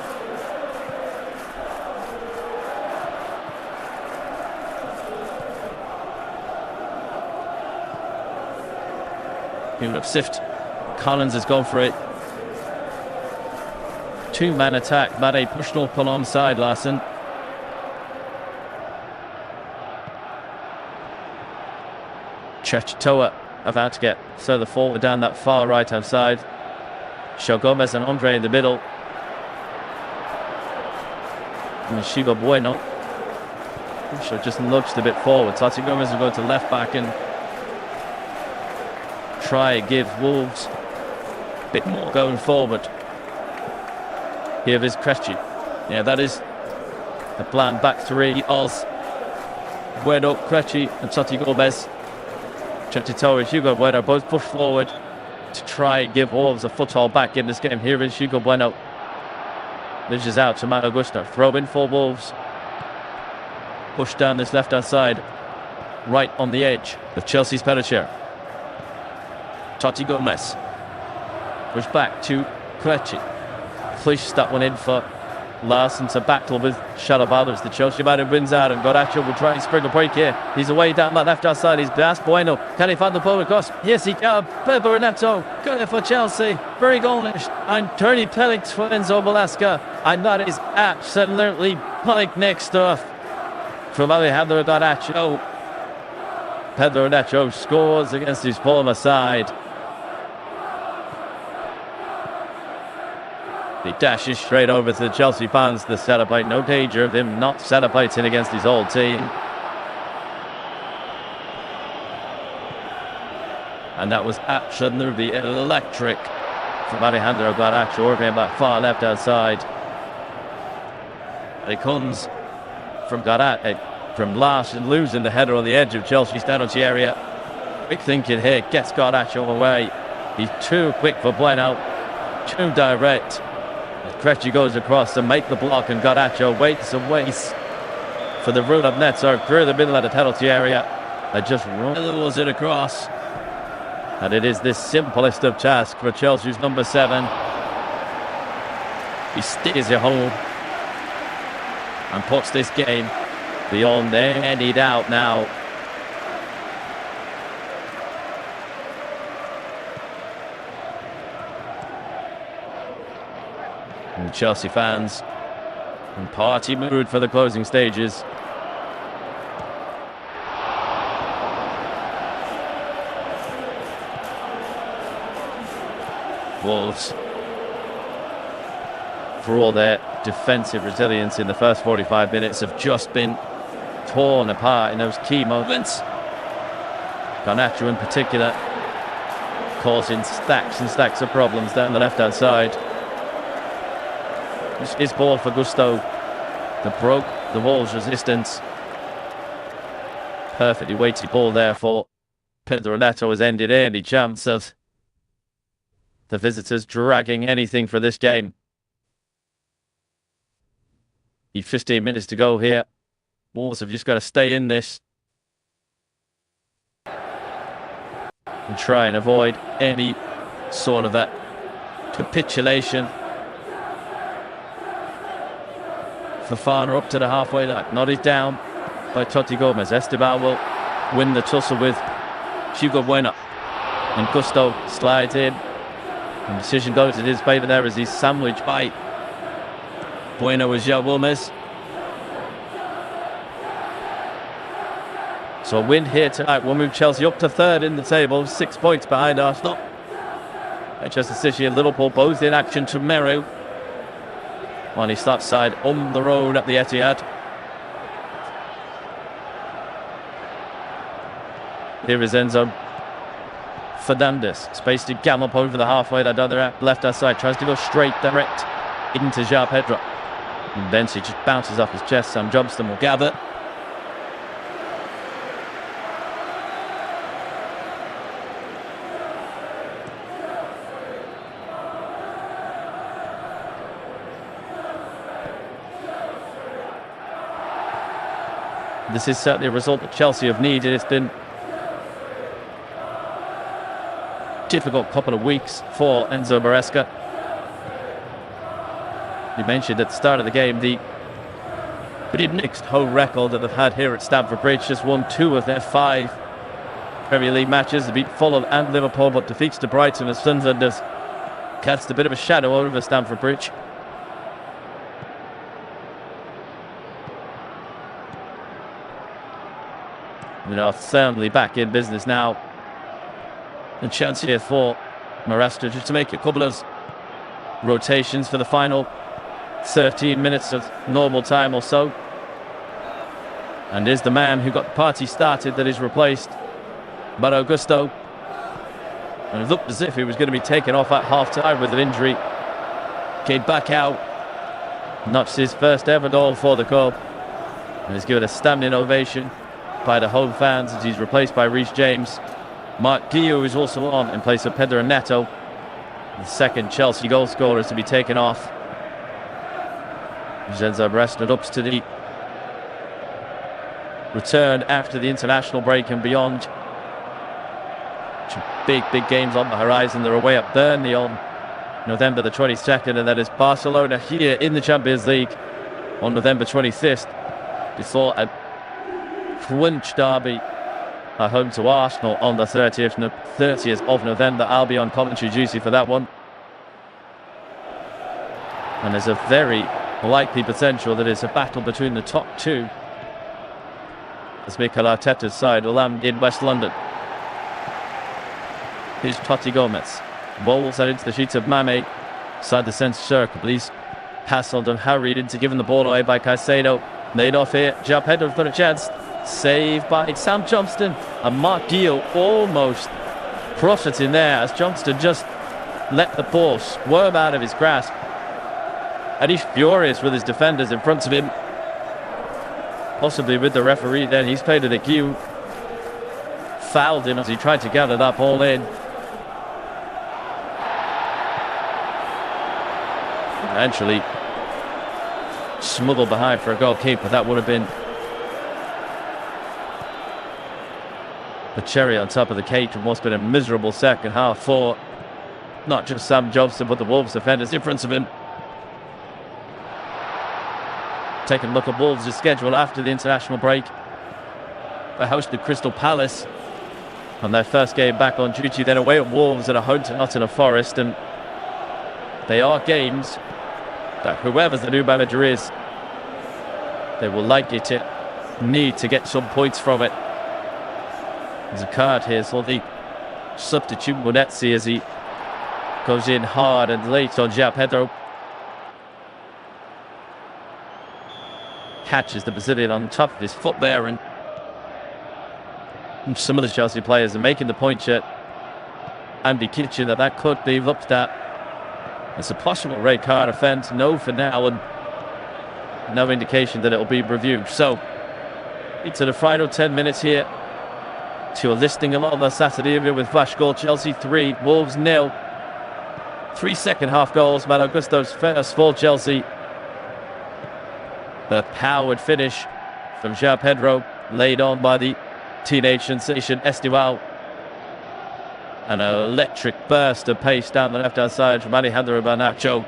He would have sift. Collins has gone for it. Two-man attack. Mane pushed up alongside Larson. Chechtoa about to get further forward down that far right-hand side. João Gomez and Andre in the middle. And Shigo Bueno. So just nudged a bit forward. Tati Gomez will go to left back and try and give Wolves a bit more going forward. Here is Krejci. Yeah, that is a bland back three. Oz, Bueno, Krejci and Tati Gomez. Chechtoa and Hugo Bueno both push forward to try and give Wolves a foothold back in this game. Here is Hugo Bueno. Dishes out to Malo Gusto. Throw in for Wolves. Push down this left-hand side. Right on the edge of Chelsea's Perisic. Tati Gomez. Push back to Krejci. Pushes that one in for Larson to battle with Shalabalas. The Chelsea man wins out, and Godacho will try and spring a break here. He's away down that left-hand side. He's Blas Bueno. Can he find the ball across? Yes, he can. Pedro Neto. Good for Chelsea. Very goalish. And Tony Pellick for Enzo Velasca. And that is absolutely panic-neck stuff from Alejandro Godacho. Pedro Neto scores against his former side. He dashes straight over to the Chelsea fans to celebrate. No danger of him not celebrating against his old team. And that was absolutely electric from Alejandro Godacho, working back far left outside. And it comes from Godacho, from Larson losing the header on the edge of Chelsea's penalty area. Quick thinking here, gets Godacho away. He's too quick for Bueno, too direct. Krejci goes across to make the block, and Godacho waits and waits for the run of Neto through the middle of the penalty area and just rolls it across. And it is the simplest of tasks for Chelsea's number 7. He steers it home and puts this game beyond any doubt now. And Chelsea fans in party mood for the closing stages. Wolves, for all their defensive resilience in the first 45 minutes, have just been torn apart in those key moments. Garnacho in particular causing stacks and stacks of problems down the left-hand side. His ball for Gusto that broke the Wolves' resistance. Perfectly weighted ball there for Pedro Neto has ended any chance of the visitors dragging anything for this game. 15 minutes to go here. Wolves have just got to stay in this and try and avoid any sort of a capitulation. Fofana up to the halfway line, nodded down by Toti Gomez. Esteban will win the tussle with Hugo Bueno, and Gusto slides in, and decision goes in his favour there as he's sandwiched by Bueno as João Gomez. So a win here tonight will move Chelsea up to 3rd in the table, 6 points behind Arsenal. Manchester City and Liverpool both in action tomorrow. When he starts side on the road at the Etihad. Here is Enzo Fernandez. Space to gallop over the halfway. That other left hand side. Tries to go straight, direct into João Pedro. And then he just bounces off his chest. Sam Johnston will gather. This is certainly a result that Chelsea have needed. It's been a difficult couple of weeks for Enzo Maresca. You mentioned at the start of the game the pretty mixed home record that they've had here at Stamford Bridge. Just won 2 of their 5 Premier League matches. They beat Fulham and Liverpool, but defeats to Brighton as Sunderland has cast a bit of a shadow over Stamford Bridge. You know, firmly back in business now. And chance here for Maresca just to make a couple of rotations for the final 13 minutes of normal time or so. And is the man who got the party started that is replaced by Augusto. And it looked as if he was going to be taken off at half-time with an injury. Came back out. Notched his first ever goal for the club. And he's given a standing ovation by the home fans as he's replaced by Reece James. Mark Guillou is also on in place of Pedro Neto. The second Chelsea goal scorer is to be taken off. Enzo Maresca ups to the return after the international break and beyond. Big games on the horizon. They're away at Burnley on November the 22nd, and that is Barcelona here in the Champions League on November 25th, before a clinch derby at home to Arsenal on the 30th of November. I'll be on commentary duty for that one. And there's a very likely potential that it's a battle between the top 2 as Mikel Arteta's side will land in West London. Here's Totti Gomez. Bowls that into the sheets of Mame. Side the centre circle. Please hassled and harried into giving the ball away by Caicedo. Laid off here. João Pedro's got a chance. Saved by Sam Johnston. And Mark Guillou almost profiting there as Johnston just let the ball swerve out of his grasp. And he's furious with his defenders in front of him. Possibly with the referee then. He's paid it at Guillou. Fouled him as he tried to gather that ball in. Eventually smuggled behind for a goalkeeper. That would have been the cherry on top of the cake and what's been a miserable second half for not just Sam Johnston but the Wolves defenders in front of him. Taking a look at Wolves' schedule after the international break. They hosted Crystal Palace on their first game back on duty, then away at Wolves and a home to Nottingham Forest, and they are games that whoever the new manager is, they will likely to need to get some points from it. There's a card here for the substitute Munetsi as he goes in hard and late on João Pedro. Catches the Brazilian on top of his foot there, and some of the Chelsea players are making the point at Andy Kitchen that could be looked at as a possible red card offence. No for now, and no indication that it will be reviewed. So into the final 10 minutes here to a listing along the Saturday evening with Flash Goal. Chelsea 3, Wolves 0. 3 second half goals. Mal Augusto's first for Chelsea. The powered finish from João Pedro, laid on by the teenage sensation Estival. An electric burst of pace down the left-hand side from Alejandro Garnacho.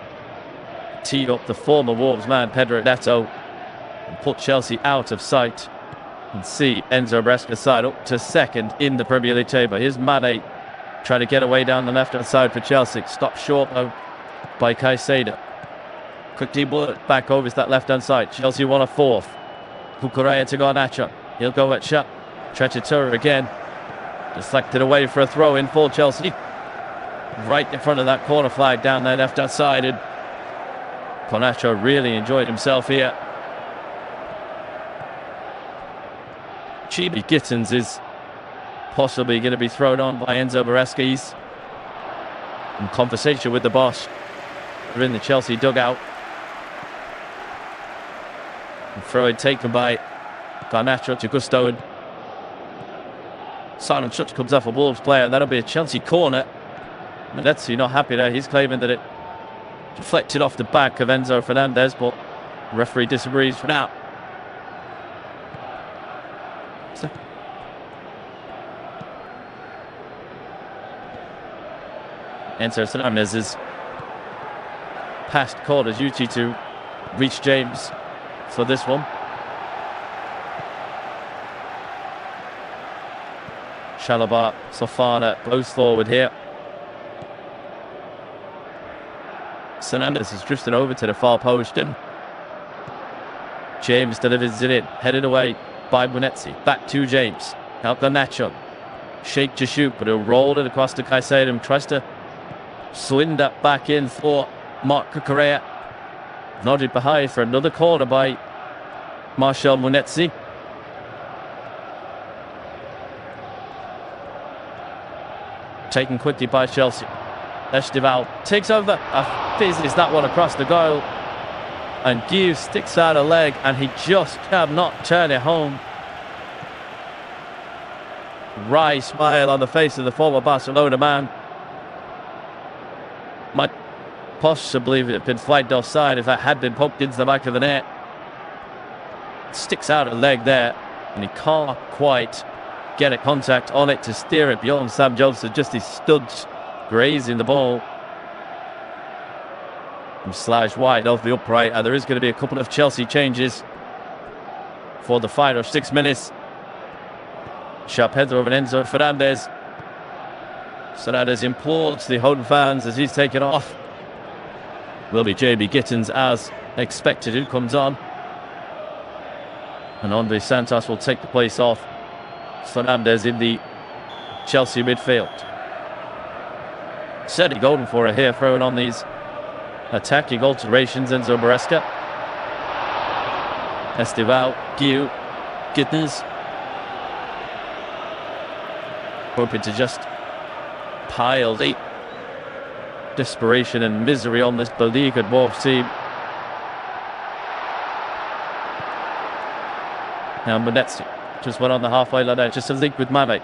Teed up the former Wolves man, Pedro Neto, and put Chelsea out of sight. And see Enzo Maresca's side up to second in the Premier League table. Here's Mane trying to get away down the left-hand side for Chelsea. Stopped short though by Caicedo. Quick deep work back over to that left-hand side. Chelsea won a fourth. Cucurella to Garnacho. He'll go at shot. Trechatura again. Deflected away for a throw-in for Chelsea. Right in front of that corner flag down their left-hand side. And Garnacho really enjoyed himself here. Chibi Gittins is possibly going to be thrown on by Enzo Maresca. He's in conversation with the boss. They're in the Chelsea dugout. And throw it taken by Garnacho to Gusto. Silent touch comes off a Wolves player, and that'll be a Chelsea corner. Munetsi not happy there. He's claiming that it deflected off the back of Enzo Fernandez, but the referee disagrees for now. Enzo Fernandez's past called his duty to reach James for this one. Chalobah, Sofana goes forward here. Fernandez has drifted over to the far post, and James delivers it in, headed away by Munetsi. Back to James. Out Garnacho. Shake to shoot, but he'll roll it across to Caicedo. Tries to swing that back in for Marco Correa. Nodded behind for another corner by Marcel Munetsi. Taken quickly by Chelsea. Estival takes over. Fizzes that one across the goal. And Guiu sticks out a leg, and he just cannot turn it home. Wry smile on the face of the former Barcelona man. Might possibly have been flagged offside if that had been poked into the back of the net. Sticks out a leg there, and he can't quite get a contact on it to steer it beyond Sam Johnson. Just his studs grazing the ball. And slashed wide off the upright, and there is going to be a couple of Chelsea changes for the final 6 minutes. João Pedro and Enzo Fernandez. Fernandez implores the home fans as he's taken off. Will be JB Gittins as expected, who comes on. And Andre Santos will take the place off Fernandez in the Chelsea midfield. Certainly golden for it here, throwing on these attacking alterations. Enzo Maresca, Estival, Guiu, Gittins. Hoping to just pile the desperation and misery on this beleaguered Wolves team. Now Munetsi just went on the halfway line there, just a link with Mane.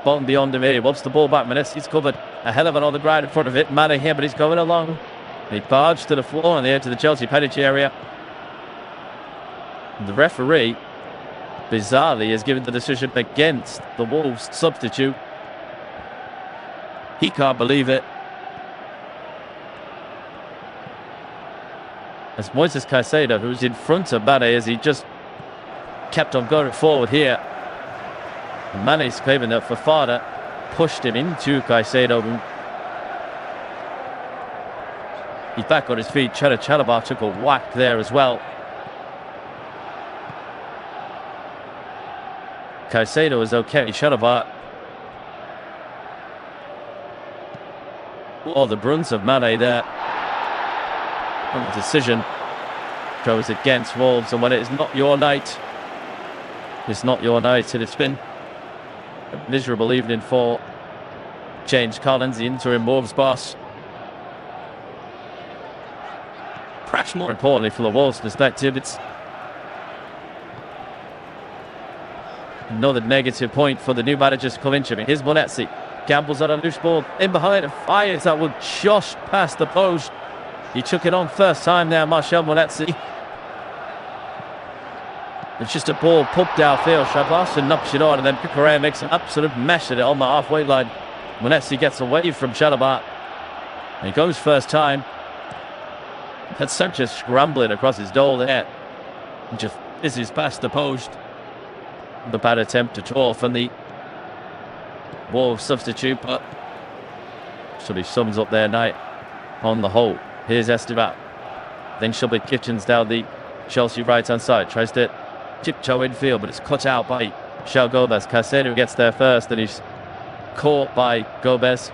Bond beyond him here. He wants the ball back. Munetsi's covered a hell of it on the ground in front of it. Mane here, but he's going along. He barged to the floor on the edge of the Chelsea penalty area. The referee, bizarrely, has given the decision against the Wolves substitute. He can't believe it. As Moises Caicedo, who's in front of Mane, as he just kept on going forward here. Mane's claiming that Fofana pushed him into Caicedo. He's back on his feet. Chalobah took a whack there as well. Caicedo is okay. Chalobah. Oh, the brunt of Mane there. And the decision goes against Wolves. And when it is not your night, it's not your night. And it's been a miserable evening for James Collins, the interim Wolves boss. Perhaps more importantly for the Wolves perspective, it's another negative point for the new manager's come into. Here's Munetsi. Gambles on a loose ball in behind and fires that one just past the post. He took it on first time there, Marcel Munetsi. It's just a ball pumped downfield. Shablasson knocks it on, and then Correa makes an absolute mess of it on the halfway line. Munetsi gets away from Chalobah. He goes first time. Had Sanchez scrambling across his goal there. And just fizzes past the post. The bad attempt at all from the Wolves substitute, but should be sums up their night on the whole. Here's Esteban. Then Shelby Kitchens down the Chelsea right-hand side. Tries to tiptoe infield, but it's cut out by João Gomez. Caicedo gets there first, and he's caught by Gomez.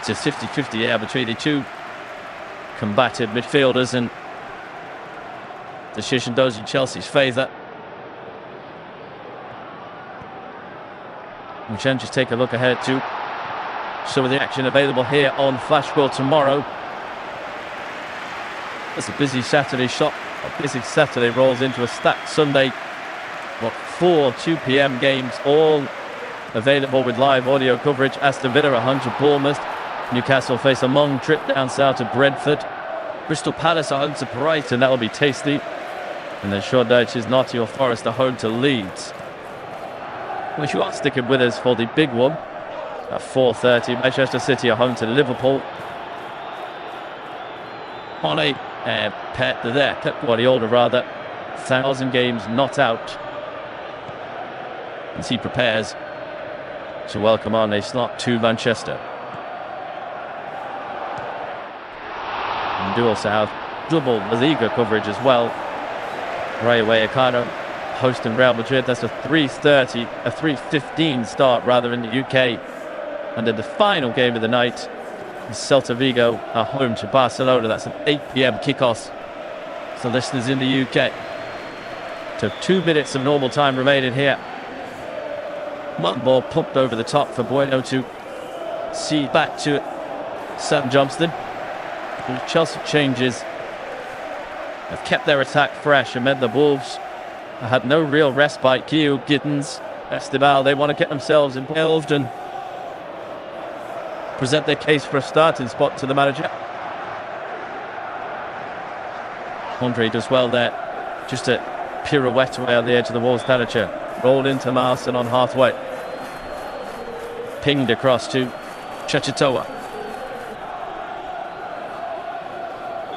just 50-50 between the two combative midfielders, and decision does in Chelsea's favour. We can just take a look ahead to some of the action available here on Flashball tomorrow. It's a busy Saturday shop. A busy Saturday rolls into a stacked Sunday. What, 4 2 p.m. games, all available with live audio coverage. Aston Villa 100 Bournemouth. Newcastle face a long trip down south to Brentford. Crystal Palace are home to Brighton, that'll be tasty. And then Shoreditch's Nottingham Forest are home to Leeds. Which you are sticking with us for the big one. At 4:30, Manchester City are home to Liverpool. On a Pep Guardiola rather, 1,000 games not out. As he prepares to welcome on a slot to Manchester. And do also have double La Liga coverage as well. Rayo Vallecano hosting Real Madrid. That's a 3:15 start rather in the UK. And then the final game of the night, Celta Vigo are home to Barcelona. That's an 8 p.m. kickoff for listeners in the UK. So 2 minutes of normal time remaining here. One ball pumped over the top for Bueno to see back to Sam Johnston. The Chelsea changes have kept their attack fresh and meant the Wolves had no real respite. Gio, Giddens, Esteban, they want to get themselves involved and present their case for a starting spot to the manager. Andre does well there. Just a pirouette away on the edge of the Wolves manager. Rolled into Marston on halfway. Pinged across to Chachitoa.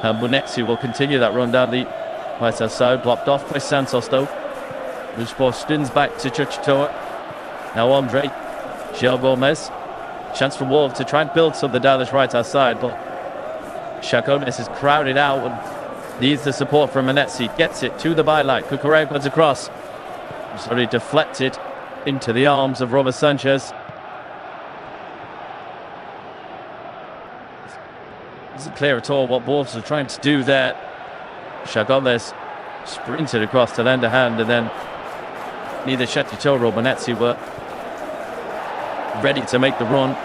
And Munetsi will continue that run down the right hand side. Blocked off by Santos though. Loose ball spins back to Chachitoa. Now Andre. Gil Gomez. Chance for Wolves to try and build something down this right hand side, but Gomez is crowded out and needs the support from Munetsi. Gets it to the byline. Cucurella goes across. It's already deflected into the arms of Robert Sanchez. Isn't clear at all what Wolves are trying to do there. Gomez sprinted across to lend a hand, and then neither Chachitoa or Munetsi were ready to make the run.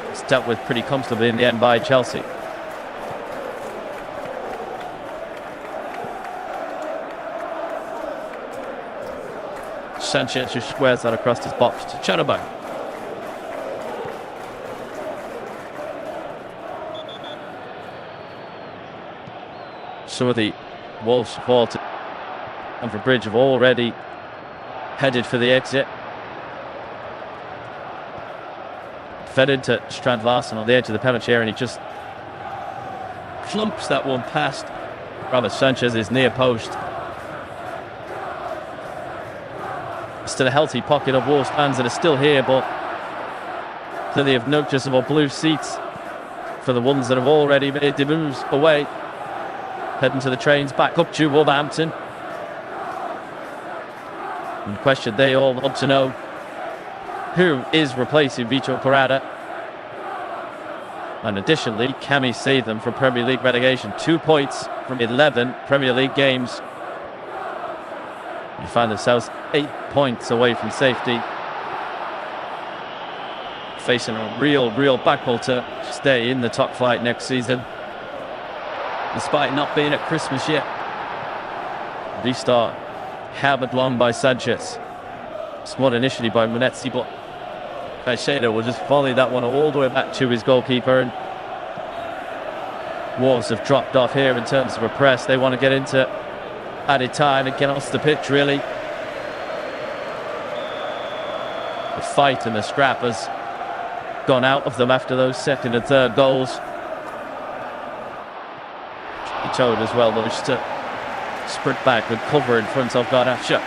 It's dealt with pretty comfortably in the end by Chelsea. Sanchez just squares that across his box to Chatterback. Some of the Wolves support and StamfordBridge have already headed for the exit. Fed into Strand Larsen on the edge of the penalty area, and he just clumps that one past Robert Sanchez's near post. Still a healthy pocket of Wolves fans that are still here, but clearly of noticeable blue seats for the ones that have already made the moves away. Heading to the trains back up to Wolverhampton. And question they all want to know: who is replacing Vitor Pereira? And additionally, can he save them from Premier League relegation? 2 points from 11 Premier League games. You find themselves 8 points away from safety. Facing a real battle to stay in the top flight next season, despite not being at Christmas yet. Restart hammered long by Sanchez. Squad initially by Munetsi, but Caicedo will just volley that one all the way back to his goalkeeper. And Wolves have dropped off here in terms of a press. They want to get into added time and get off the pitch, really. The fight and the scrap has gone out of them after those second and third goals. He told as well, though, just to sprint back and cover in front of Garnacha.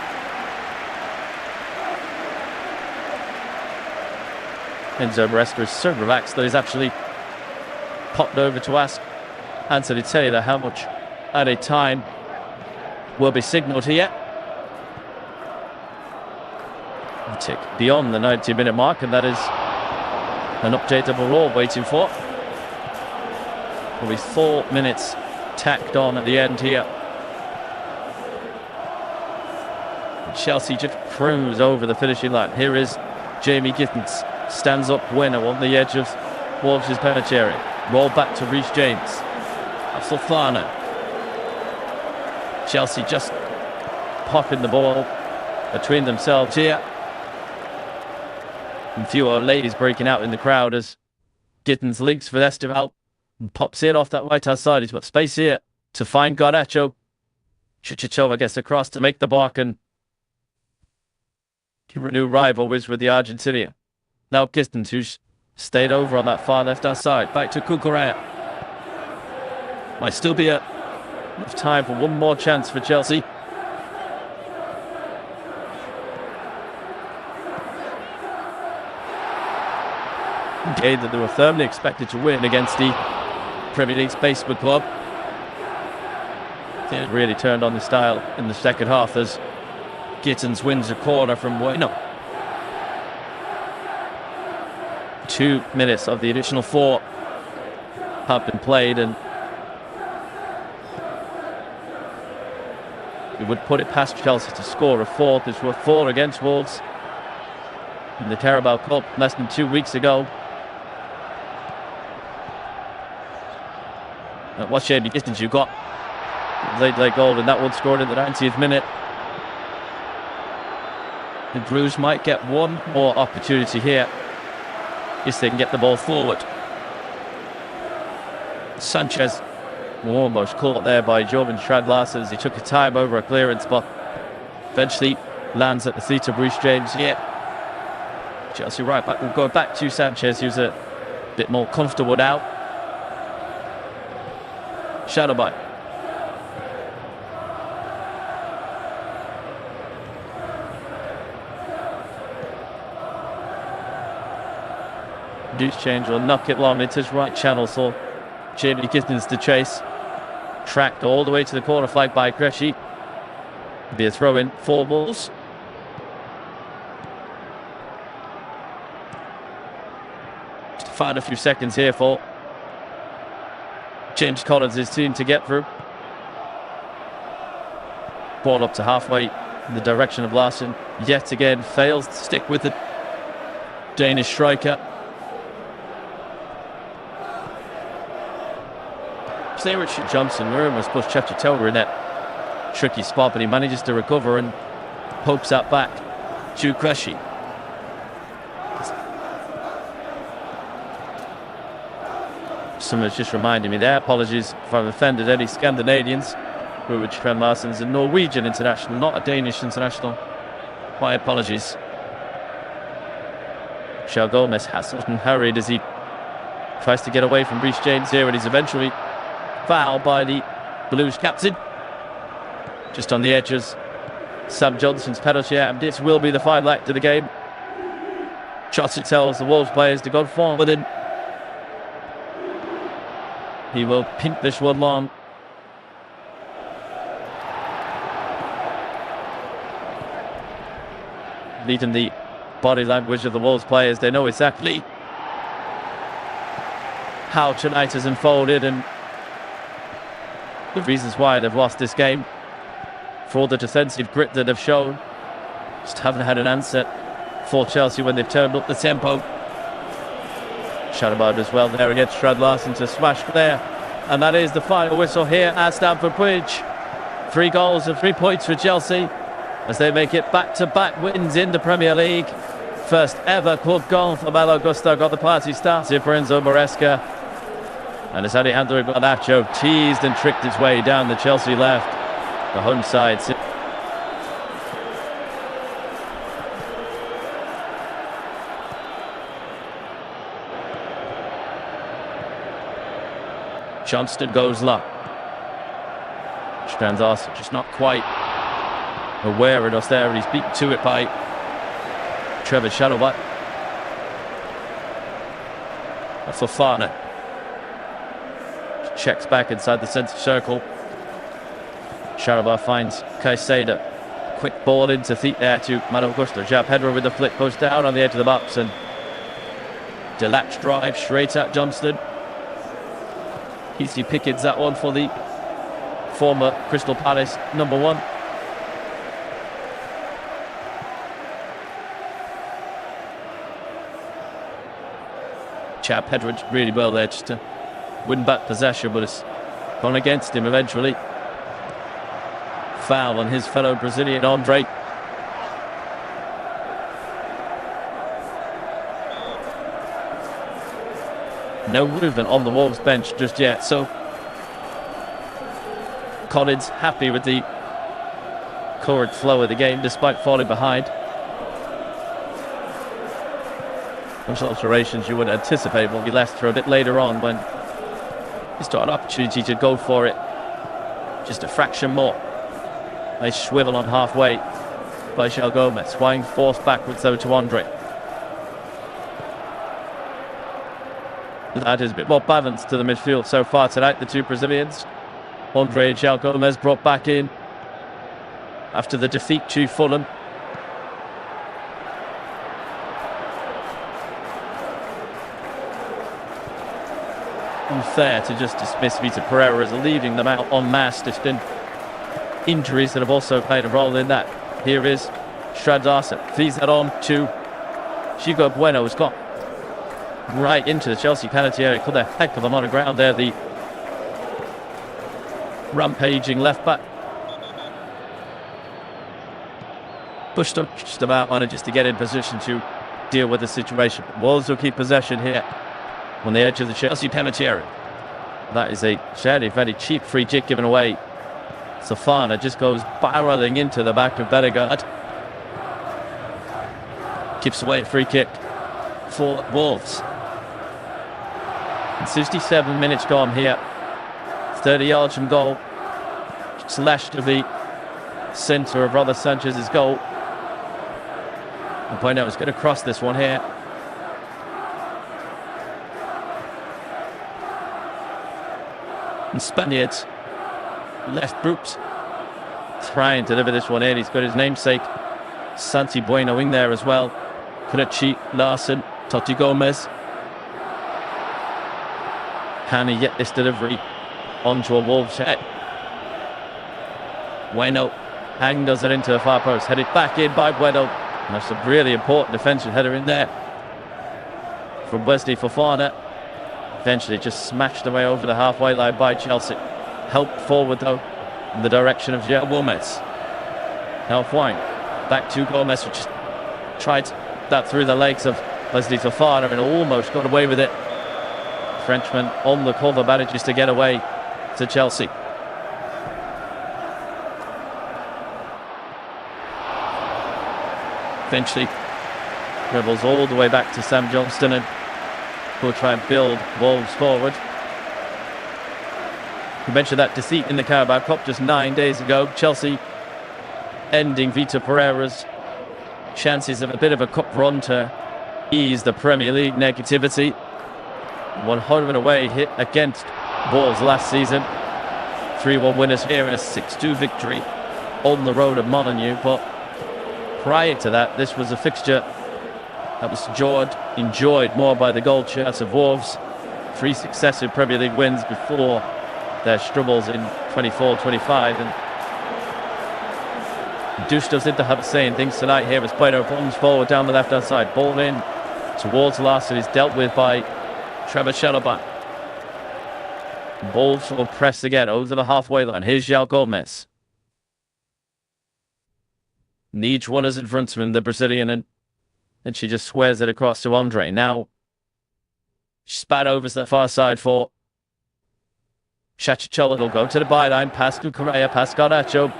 Enzo Maresca is so relaxed that he's actually popped over to ask Anthony Taylor how much added time will be signalled here. A tick beyond the 90-minute mark, and that is An update that we're all waiting for. Probably 4 minutes tacked on at the end here. Chelsea just cruise over the finishing line. Here is Jamie Gittins. Stands up winner on the edge of Wolves' penalty area. Roll back to Reece James. Fofana. Chelsea just popping the ball between themselves here. And fewer ladies breaking out in the crowd as Gittins links for Estival and pops in off that right hand side. He's got space here to find Garnacho. Chichachova gets across to make the block and give a new rival with the Argentinian. Now Gittins, who's stayed over on that far left hand side. Back to Cucurella. Might still be enough time for one more chance for Chelsea. Game that they were firmly expected to win against the Premier League's basement club. It really turned on the style in the second half as Gittins wins a corner from Bueno. 2 minutes of the additional 4 have been played, and it would put it past Chelsea to score a fourth. It's worth 4 against Wolves in the Carabao Cup less than 2 weeks ago. What Jamie Gittins you got? Late goal, and that one scored in the 90th minute. The Blues might get one more opportunity here if they can get the ball forward. Sanchez almost caught there by Jovan Strand-Larsen as he took a time over a clearance, but eventually lands at the feet of Reece James. Yeah, Chelsea right back. We'll go back to Sanchez, who's a bit more comfortable now. Shadowby. Deuce change will knock it long into his right channel, so Jamie Gittins to chase. Tracked all the way to the corner flag by Krejci. Be a throw in for Wolves. Just to find a few seconds here for James Collins' team to get through. Ball up to halfway in the direction of Larsen. Yet again fails to stick with the Danish striker. Richard Johnson was pushed Chechatoga in that tricky spot, but he manages to recover and pokes that back to Krejci. Someone's just reminding me there. Apologies if I've offended any Scandinavians. Richard Strand-Larsen is a Norwegian international, not a Danish international. My apologies. João Gomez hassled and hurried as he tries to get away from Reece James here, and he's eventually fouled by the Blues captain. Just on the edges. Sam Johnson's penalty, and this will be the final act of the game. Chelsea tells the Wolves players to go forward, and he will pink this one long. Reading the body language of the Wolves players, they know exactly how tonight has unfolded and the reasons why they've lost this game. For all the defensive grit that they've shown, just haven't had an answer for Chelsea when they've turned up the tempo. Shadowbound as well there against Strand-Larsen to smash there. And that is the final whistle here at Stamford Bridge. 3 goals and 3 points for Chelsea as they make it back-to-back wins in the Premier League. First ever club goal for Malo Gusto got the party started for Enzo Maresca. And as Alejandro Garnacho teased and tricked his way down the Chelsea left, the home side. Johnston goes low. Strand-Larsen just not quite aware of us there, and he's beaten to it by Trevor Shadowby. Fofana checks back inside the centre circle. Shadowby finds Caicedo. Quick ball into feet there to Malo Gusto. Jab header with the flick, goes down on the edge of the box, and Delatch drive straight at Johnston. Easy pickings that one for the former Crystal Palace #1. Chap Hedridge really well there just to win back possession, but it's gone against him eventually. Foul on his fellow Brazilian Andre. No movement on the Wolves bench just yet, so Collins happy with the current flow of the game despite falling behind. Those alterations you would anticipate will be left for a bit later on when he's got an opportunity to go for it just a fraction more. Nice swivel on halfway by João Gomes, swinging forced backwards though to Andre. That is a bit more balanced to the midfield so far tonight, the two Brazilians. Andre and João Gomes brought back in after the defeat to Fulham. Unfair to just dismiss Vitor Pereira as leaving them out en masse. There's been injuries that have also played a role in that. Here is Stradasen, feeds that on to Chico Bueno, who's got right into the Chelsea penalty area. Put a heck of a lot of ground there, the rampaging left back. Pushed up just about, manages to get in position to deal with the situation. Wolves will keep possession here on the edge of the Chelsea penalty area. That is a very cheap free kick given away. Safana just goes barreling into the back of Bellegarde. Keeps away a free kick for Wolves. 67 minutes gone here. 30 yards from goal. Slash to the centre of Robert Sanchez's goal. And Bueno is going to cross this one here. And Spaniards left groups trying to deliver this one in. He's got his namesake Santi Bueno in there as well. Kelechi, Larson, Totti Gomez. Can he get this delivery onto a Wolves head? Bueno Hang does it into the far post, headed back in by Bueno. And that's a really important defensive header in there from Wesley Fofana. Eventually just smashed away over the halfway line by Chelsea. Helped forward though in the direction of João Gomes. Now Hwang back to Gomez, which tried that through the legs of Wesley Fofana and almost got away with it. Frenchman on the cover manages to get away to Chelsea. Eventually dribbles all the way back to Sam Johnston and will try and build Wolves forward. We mentioned that defeat in the Carabao Cup just 9 days ago. Chelsea ending Vitor Pereira's chances of a bit of a cup run to ease the Premier League negativity. 100 away hit against Wolves last season. 3-1 winners here and a 6-2 victory on the road at Molineux. But prior to that, this was a fixture that was enjoyed more by the gold shirts of Wolves. 3 successive Premier League wins before their struggles in 24-25. And Dushtov's into have saying things tonight here as Bueno runs forward down the left-hand side. Ball in towards Larson, is dealt with by Trevor Chalobah. Wolves will press again over the halfway line. Here's João Gomes. Needs runners in front of him, the Brazilian, and she just squares it across to Andre. Now, spat over to the far side for Chachichola. It'll go to the byline, pass to Correa, pass Garnacho.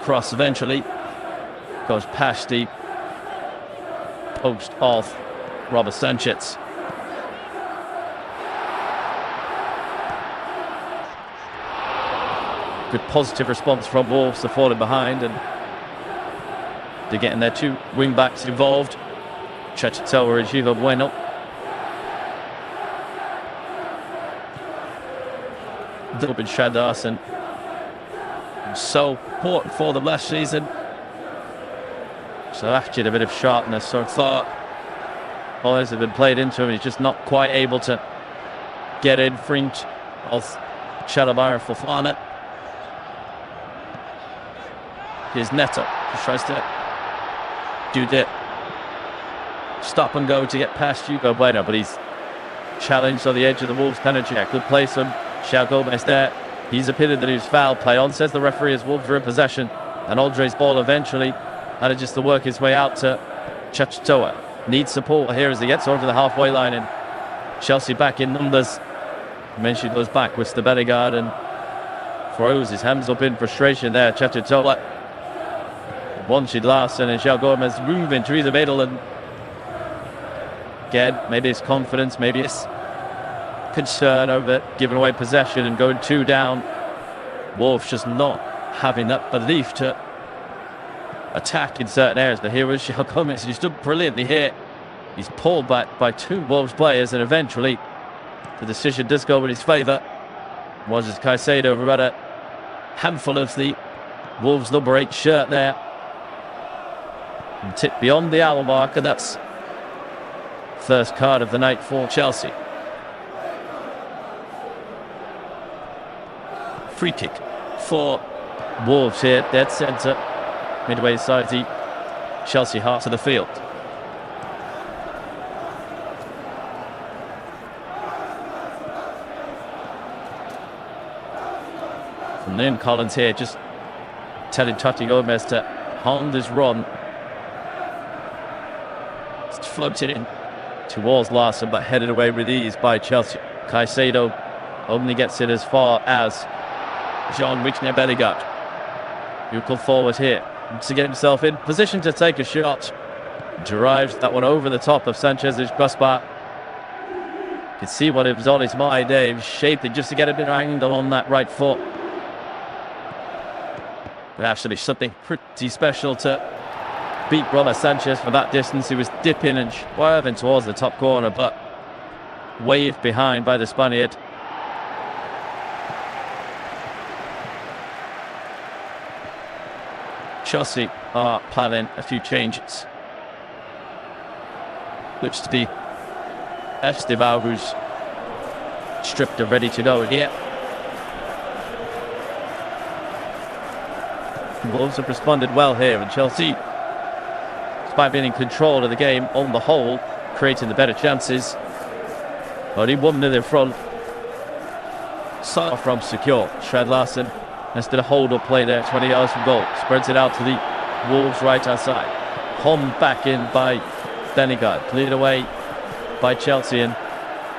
Cross eventually goes past the post of Robert Sanchez. Good positive response from Wolves to falling behind, and they're getting their 2 wing backs involved. Chachitoa and Chico Bueno. Dubin Shadarson. So important for them last season. So after a bit of sharpness, so I thought balls have been played into him. He's just not quite able to get in front of Chalobah Fofana. Here's Neto. Just tries to do the stop and go to get past Hugo Bueno, but he's challenged on the edge of the Wolves penalty. Good play from João Gomez there. He's appealed that he was foul play on, says the referee, as Wolves are in possession. And Andre's ball eventually manages to work his way out to Chachitoa. Needs support here as he gets over the halfway line, and Chelsea back in numbers. Mention goes backwards to Bellegarde and throws his hands up in frustration there. Chachitoa wanted Larson and João Gomez moving through the middle, and again, maybe it's confidence, maybe it's concern over giving away possession and going 2 down. Wolves just not having that belief to attack in certain areas. But here was João Gomez. He stood brilliantly here. He's pulled back by 2 Wolves players, and eventually the decision does go in his favour. Moises Caicedo about a handful of the Wolves number 8 shirt there, and tipped beyond the hour mark, and that's first card of the night for Chelsea. Free kick for Wolves here, dead centre, midway side the Chelsea half of the field. From Liam Collins here, just telling Toti Gomez to hold his run. It's floated in towards Larson, but headed away with ease by Chelsea. Caicedo only gets it as far as Jean-Michel Bellegarde. He'll come forward here to get himself in position to take a shot. Drives that one over the top of Sanchez's crossbar. You can see what it was on his mind there. He was shaped it just to get a bit of angle on that right foot. But actually something pretty special to beat Robert Sanchez from that distance. He was dipping and swerving towards the top corner, but waved behind by the Spaniard. Chelsea are planning a few changes. Looks to be Esteban, who's stripped and ready to go here. Wolves have responded well here, and Chelsea, despite being in control of the game on the whole, creating the better chances. Only 1-0 in front. Start from secure. Shred Larson has did a hold-up play there, 20 yards from goal. Spreads it out to the Wolves' right-hand side. Hummed back in by Bellegarde. Cleared away by Chelsea, and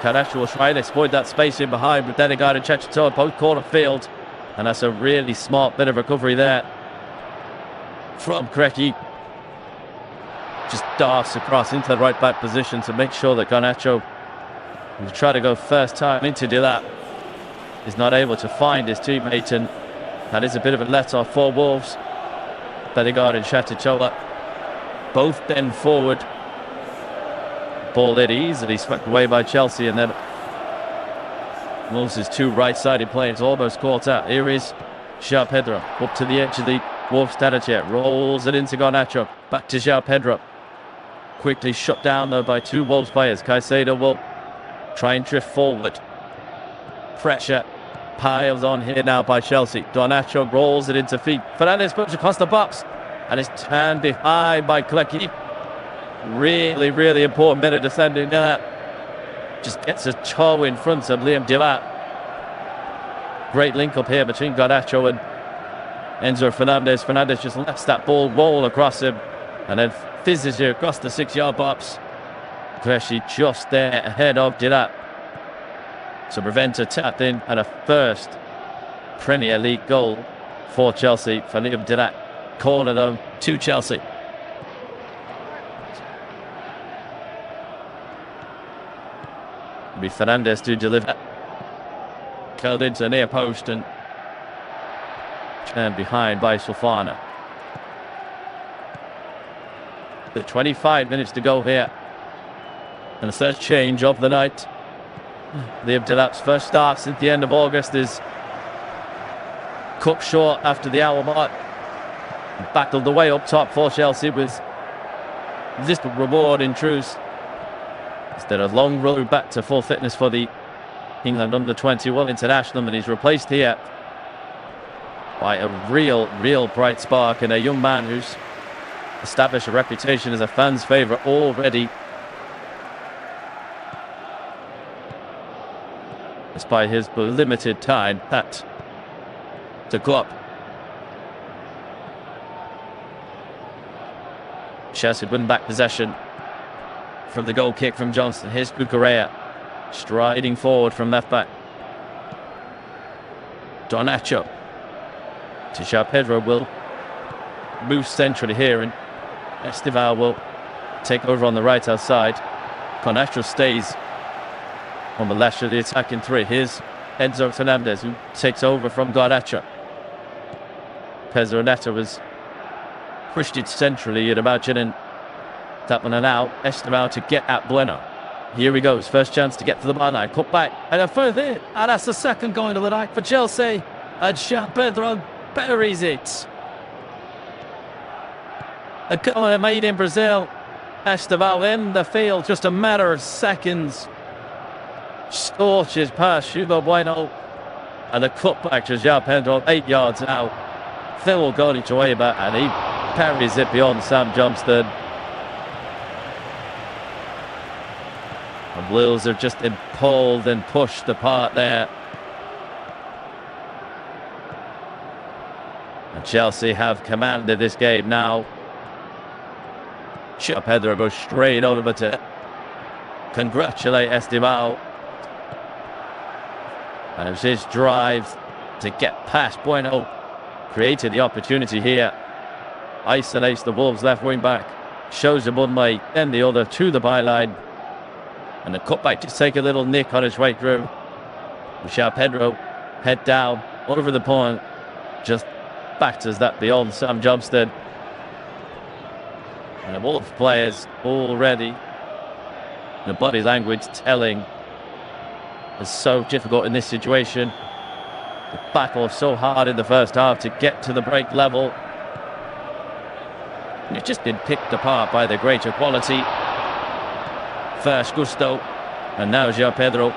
Karash will try and exploit that space in behind, but Bellegarde and Chachitoa both corner field. And that's a really smart bit of recovery there from Krejci. Just darts across into the right-back position to make sure that Garnacho, who tried to go first time into that, is not able to find his teammate, and that is a bit of a let-off for Wolves. Bellegarde and Chachitoa both then forward. Ball hit easily, swept away by Chelsea, and then Wolves' 2 right-sided players almost caught out. Here is João Pedro up to the edge of the Wolves strategy. Rolls it into Garnacho. Back to João Pedro. Quickly shut down though by 2 Wolves players. Caicedo will try and drift forward. Pressure piles on here now by Chelsea. Garnacho rolls it into feet. Fernandes puts across the box and is turned behind by Krejci. Really important bit of defending there. Just gets a toe in front of Liam Delap. Great link up here between Garnacho and Enzo Fernandez. Fernandez just lets that ball roll across him and then fizzes it across the 6-yard box. Krejci just there ahead of Delap to prevent a tap in and a first Premier League goal for Chelsea for Liam Delap. Corner though to Chelsea. Be Fernandez to deliver. Curled into the near post and turned behind by Fofana. The 25 minutes to go here, and the first change of the night. Liam Delap's first start since the end of August is cut short after the hour mark. Battled the way up top for Chelsea with little reward in truth. Instead of a long road back to full fitness for the England under-21 international, and he's replaced here by a real bright spark and a young man who's established a reputation as a fan's favourite already. Despite his limited time at the club. Chelsea win back possession from the goal kick from Johnson. Here's Bukareya striding forward from left back. Garnacho. João Pedro will move centrally here, and Estival will take over on the right hand side. Garnacho stays on the left of the attacking three. Here's Enzo Fernandez, who takes over from Garnacho. Pedro Neto was pushed it centrally, you'd imagine, and that one and out. Estival to get at Bueno. Here he goes, first chance to get to the byline. Cut back and a further, and that's the second going to the night for Chelsea. And João Pedro buries it. A goal made in Brazil. Estival in the field, just a matter of seconds. Scorches past Hugo Bueno. And the cutback to João Pedro, 8 yards out. Phil got it away back, and he parries it beyond Sam Johnston. The Blues have just been pulled and pushed apart there. And Chelsea have commanded this game now. João Pedro goes straight over to congratulate Estival. And it was his drive to get past Bueno. Created the opportunity here. Isolates the Wolves left wing back. Shows him one way, then the other to the byline. And the cutback to take a little nick on his way through. João Pedro head down over the point. Just batters that beyond Sam Johnston. And the Wolves players already, the body language telling, is so difficult in this situation. The battle so hard in the first half to get to the break level. And it's just been picked apart by the greater quality. First Gusto, and now João Pedro.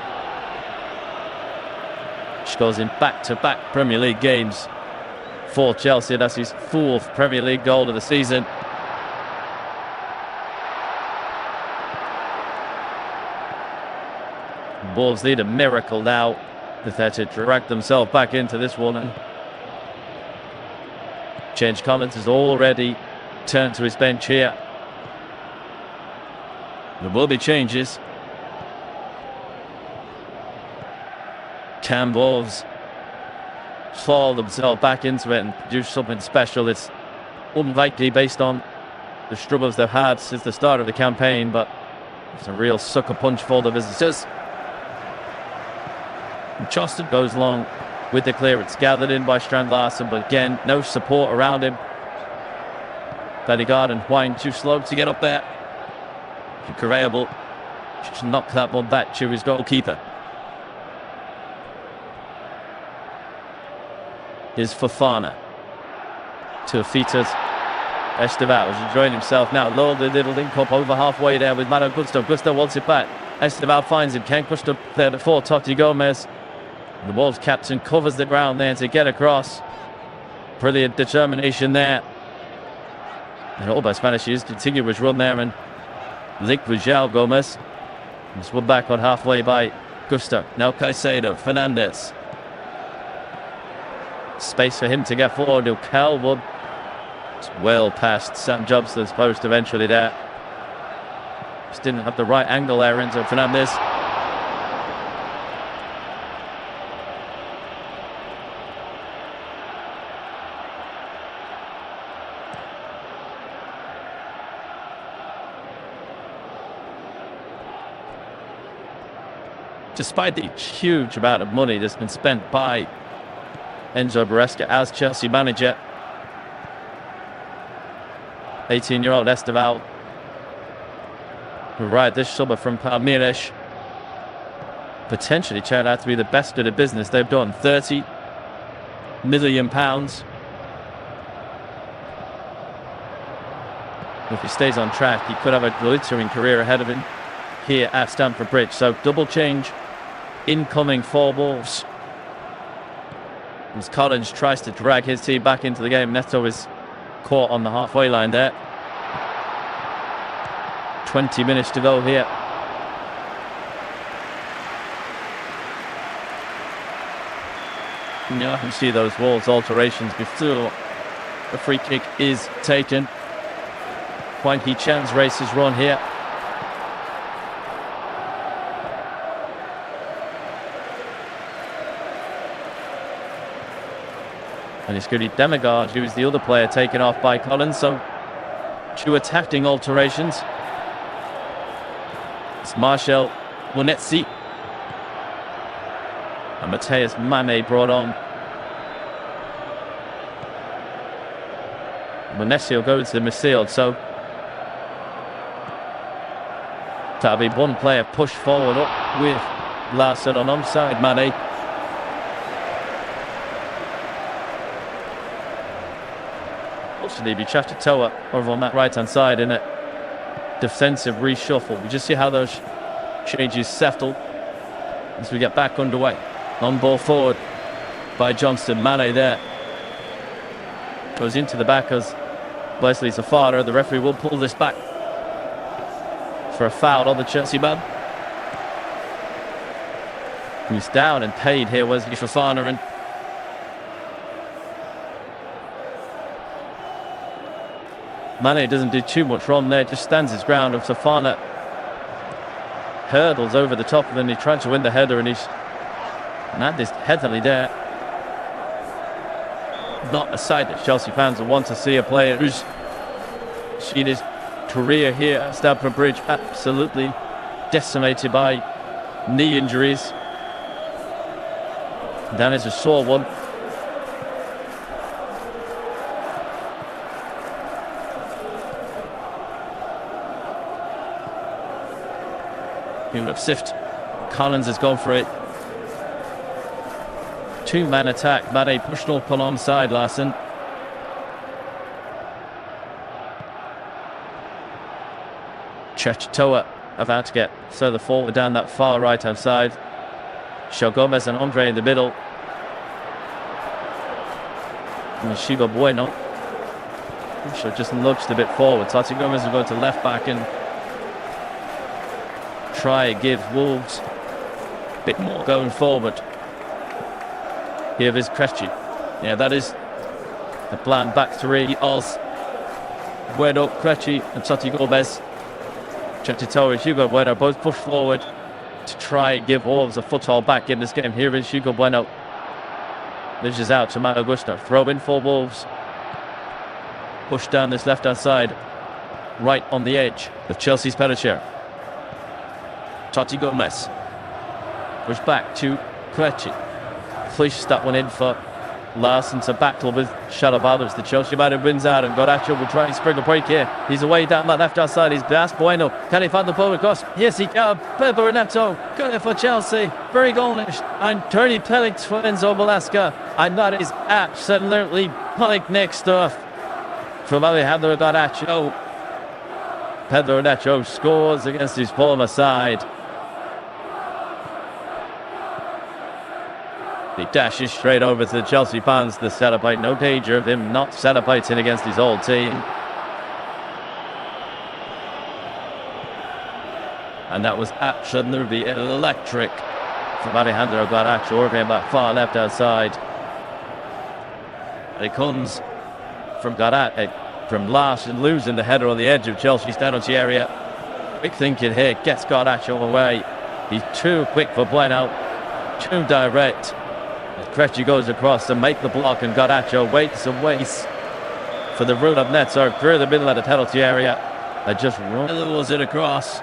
Scores in back-to-back Premier League games for Chelsea. That's his 4th Premier League goal of the season. Wolves need a miracle now if they're to drag themselves back into this one. And Change Collins has already turned to his bench here. There will be changes. Can Wolves fall themselves back into it and produce something special? It's unlikely based on the struggles they've had since the start of the campaign, but it's a real sucker punch for the visitors. Justin goes long with the clearance, gathered in by Strand Larsen, but again, no support around him. Bellegarde and Hwang too slow to get up there. Correa will just knock that one back to his goalkeeper. Here's Fofana. To Fitas. Estival is enjoying himself now. Loaded little link up over halfway there with Mario Gusto. Gusto wants it back. Estival finds him. Can't push there before Totti Gomez. The Wolves captain covers the ground there to get across. Brilliant determination there. And almost manages to continue his run there and link with João Gomez. It's one back on halfway by Gusto. Now Caicedo, Fernandez. Space for him to get forward. Calwood. It's well past Sam Johnston's post eventually there. Just didn't have the right angle there, Enzo Fernandez. Despite the huge amount of money that's been spent by Enzo Maresca as Chelsea manager, 18-year-old Estival, who arrived this summer from Palmeiras, potentially turned out to be the best of the business they've done. £30 million. If he stays on track, he could have a glittering career ahead of him. here at Stamford Bridge. So double change incoming for Wolves. As Collins tries to drag his team back into the game. Neto is caught on the halfway line there. 20 minutes to go here. Yeah, I can see those Wolves alterations before the free kick is taken. Hwang Hee-chan's race is run here. And it's Goody Demigard, who is the other player taken off by Collins. So 2 attacking alterations. It's Marshall Wonetsi and Mateus Mane brought on. Wonetsi will go to the midfield, so that'll be one player pushed forward up with Larson on onside Mane. Be Chachatoa over on that right hand side in a defensive reshuffle. We just see how those changes settle as we get back underway. On ball forward by Johnston. Mane there goes into the back as Wesley Fofana. The referee will pull this back for a foul on the Chelsea man. He's down and paid here, Wesley Fofana, and Mane doesn't do too much wrong there, just stands his ground. Fofana hurdles over the top of him. He tried to win the header and he's not this heavily there. Not a sight that Chelsea fans will want to see. A player who's seen his career here at Stamford Bridge absolutely decimated by knee injuries. That is a sore one. Sift. Collins has gone for it. 2-man attack. Mane pushed up alongside Larson. Chachatoa about to get further forward down that far right hand side. Shaw Gomez and Andre in the middle. And Shiba Bueno. Shaw just nudged a bit forward. Tati Gomez will go to left back and try and give Wolves a bit more going forward. Here is Krejci. Yeah, that is the plan. Back 3. Oz, Bueno, Krejci and Tati Gomez. Chachatoa and Hugo Bueno both push forward to try and give Wolves a foothold back in this game. Here is Hugo Bueno. This is out to Matt Augusto. Throw in for Wolves. Push down this left hand side. Right on the edge of Chelsea's penalty. Tati Gomez. Push back to Krejci. Pushes that one in for Larson to battle with Shadow Ballers. The Chelsea man wins out and Goracho will try and spring a break here. He's away down that left hand side. He's past Bueno. Can he find the forward cross? Yes, he can. Pedro Neto. Good for Chelsea. Very goalish. And Tony Pellick for Enzo Velasca. And that is absolutely panic stuff from Alejandro Goracho. Pedro Neto scores against his former side. He dashes straight over to the Chelsea fans to celebrate. No danger of him not celebrating against his old team. And that was absolutely electric from Alejandro Goracho over him that far left outside. And it comes from Goracho, from Larson losing the header on the edge of Chelsea's penalty area. Quick thinking here, gets Goracho away. He's too quick for Bueno, too direct. Krejci goes across to make the block and Goracho waits and waits for the root of Netzer through the middle of the penalty area and just rolls it across.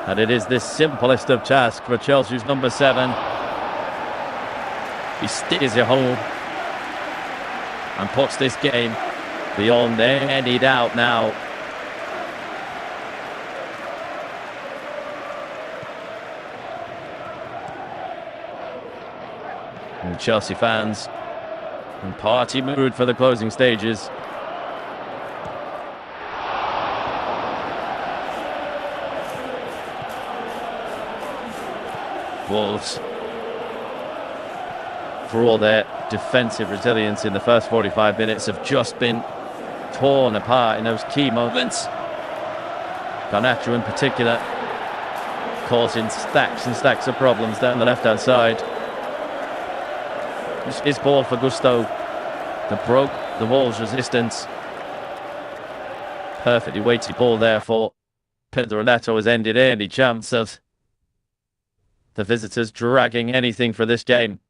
And it is the simplest of tasks for Chelsea's number 7. He steers it home and puts this game beyond any doubt now. And Chelsea fans in party mood for the closing stages. Wolves, for all their defensive resilience in the first 45 minutes, have just been torn apart in those key moments. Garnacho in particular causing stacks and stacks of problems down the left-hand side. This is ball for Gusto that broke the Wolves' resistance. Perfectly weighted ball there for Pedro Neto has ended any chance of the visitors dragging anything for this game.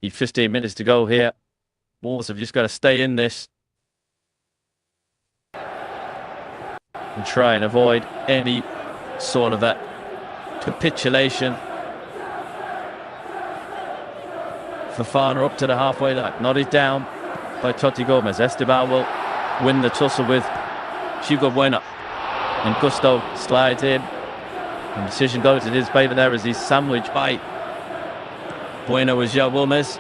15 minutes to go here. Wolves have just got to stay in this and try and avoid any sort of a capitulation. Fofana up to the halfway line, nodded down by Totti Gomez. Esteban will win the tussle with Hugo Bueno, and Gusto slides in, and decision goes in his favour there as he's sandwiched by Bueno as João Gomez.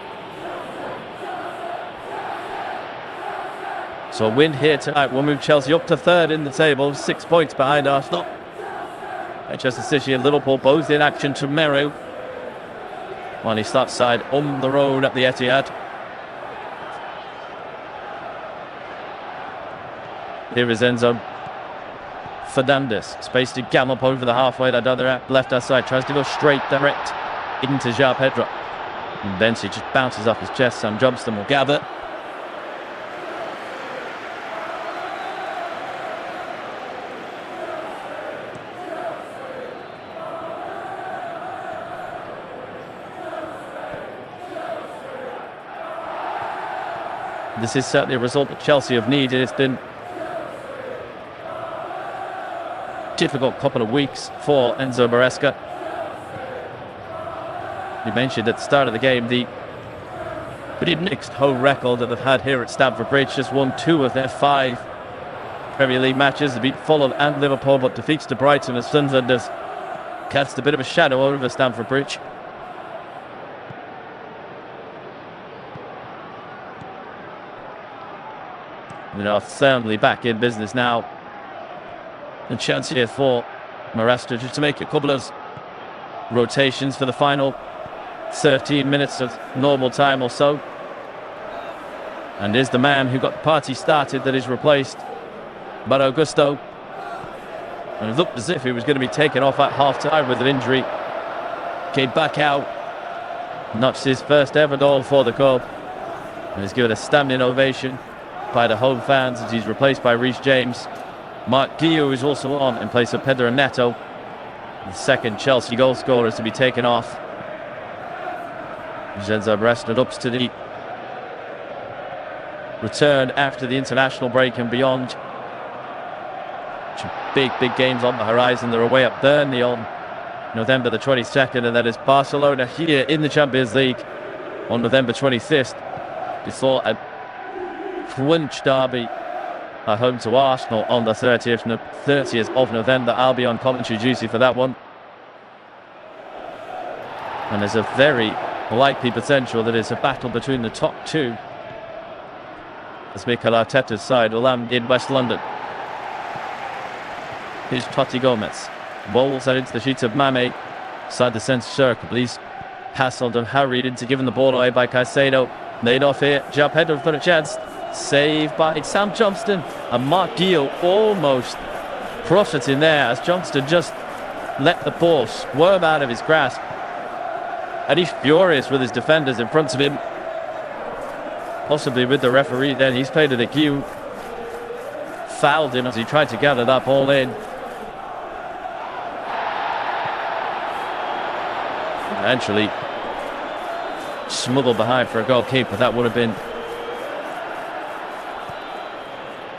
So a win here tonight will move Chelsea up to third in the table, 6 points behind Arsenal. Manchester City and Liverpool both in action tomorrow, while he starts side on the road at the Etihad. Here is Enzo Fernandez, space to gallop over the halfway line down the left-hand side, tries to go straight direct into João Pedro, and then he just bounces off his chest. Sam Johnston will gather. This is certainly a result that Chelsea have needed. It's been a difficult couple of weeks for Enzo Maresca. You mentioned at the start of the game the pretty mixed home record that they've had here at Stamford Bridge. Just won 2 of their 5 Premier League matches. They beat Fulham and Liverpool, but defeats to Brighton as Sunderland has cast a bit of a shadow over Stamford Bridge. You know, soundly back in business now. A chance here for Maresca just to make a couple of rotations for the final 13 minutes of normal time or so. And is the man who got the party started that is replaced by Augusto. And it looked as if he was going to be taken off at half-time with an injury. Came back out, notched his first ever goal for the club, and is given a standing ovation by the home fans as he's replaced by Reece James. Mark Guillou is also on in place of Pedro Neto, the second Chelsea goal scorer to be taken off. Enzo Maresca looks to the return after the international break and beyond. Big games on the horizon. They're away at Burnley on November the 22nd, and that is Barcelona here in the Champions League on November 25th, before a French derby at home to Arsenal on the 30th of November. I'll be on commentary duty for that one. And there's a very likely potential that it's a battle between the top 2 as Mikel Arteta's side will land in West London. Here's Totti Gomez. Ball sent into the sheets of Mame, side the centre circle, but he's hassled and harried into giving the ball away by Caicedo. Laid off here, João Pedro for a chance. Saved by Sam Johnston, and Mark Guillou almost profiting there as Johnston just let the ball swerve out of his grasp. And he's furious with his defenders in front of him, possibly with the referee. Then he's played it at Guillou, fouled him as he tried to gather that ball in. Eventually smuggled behind for a goalkeeper. That would have been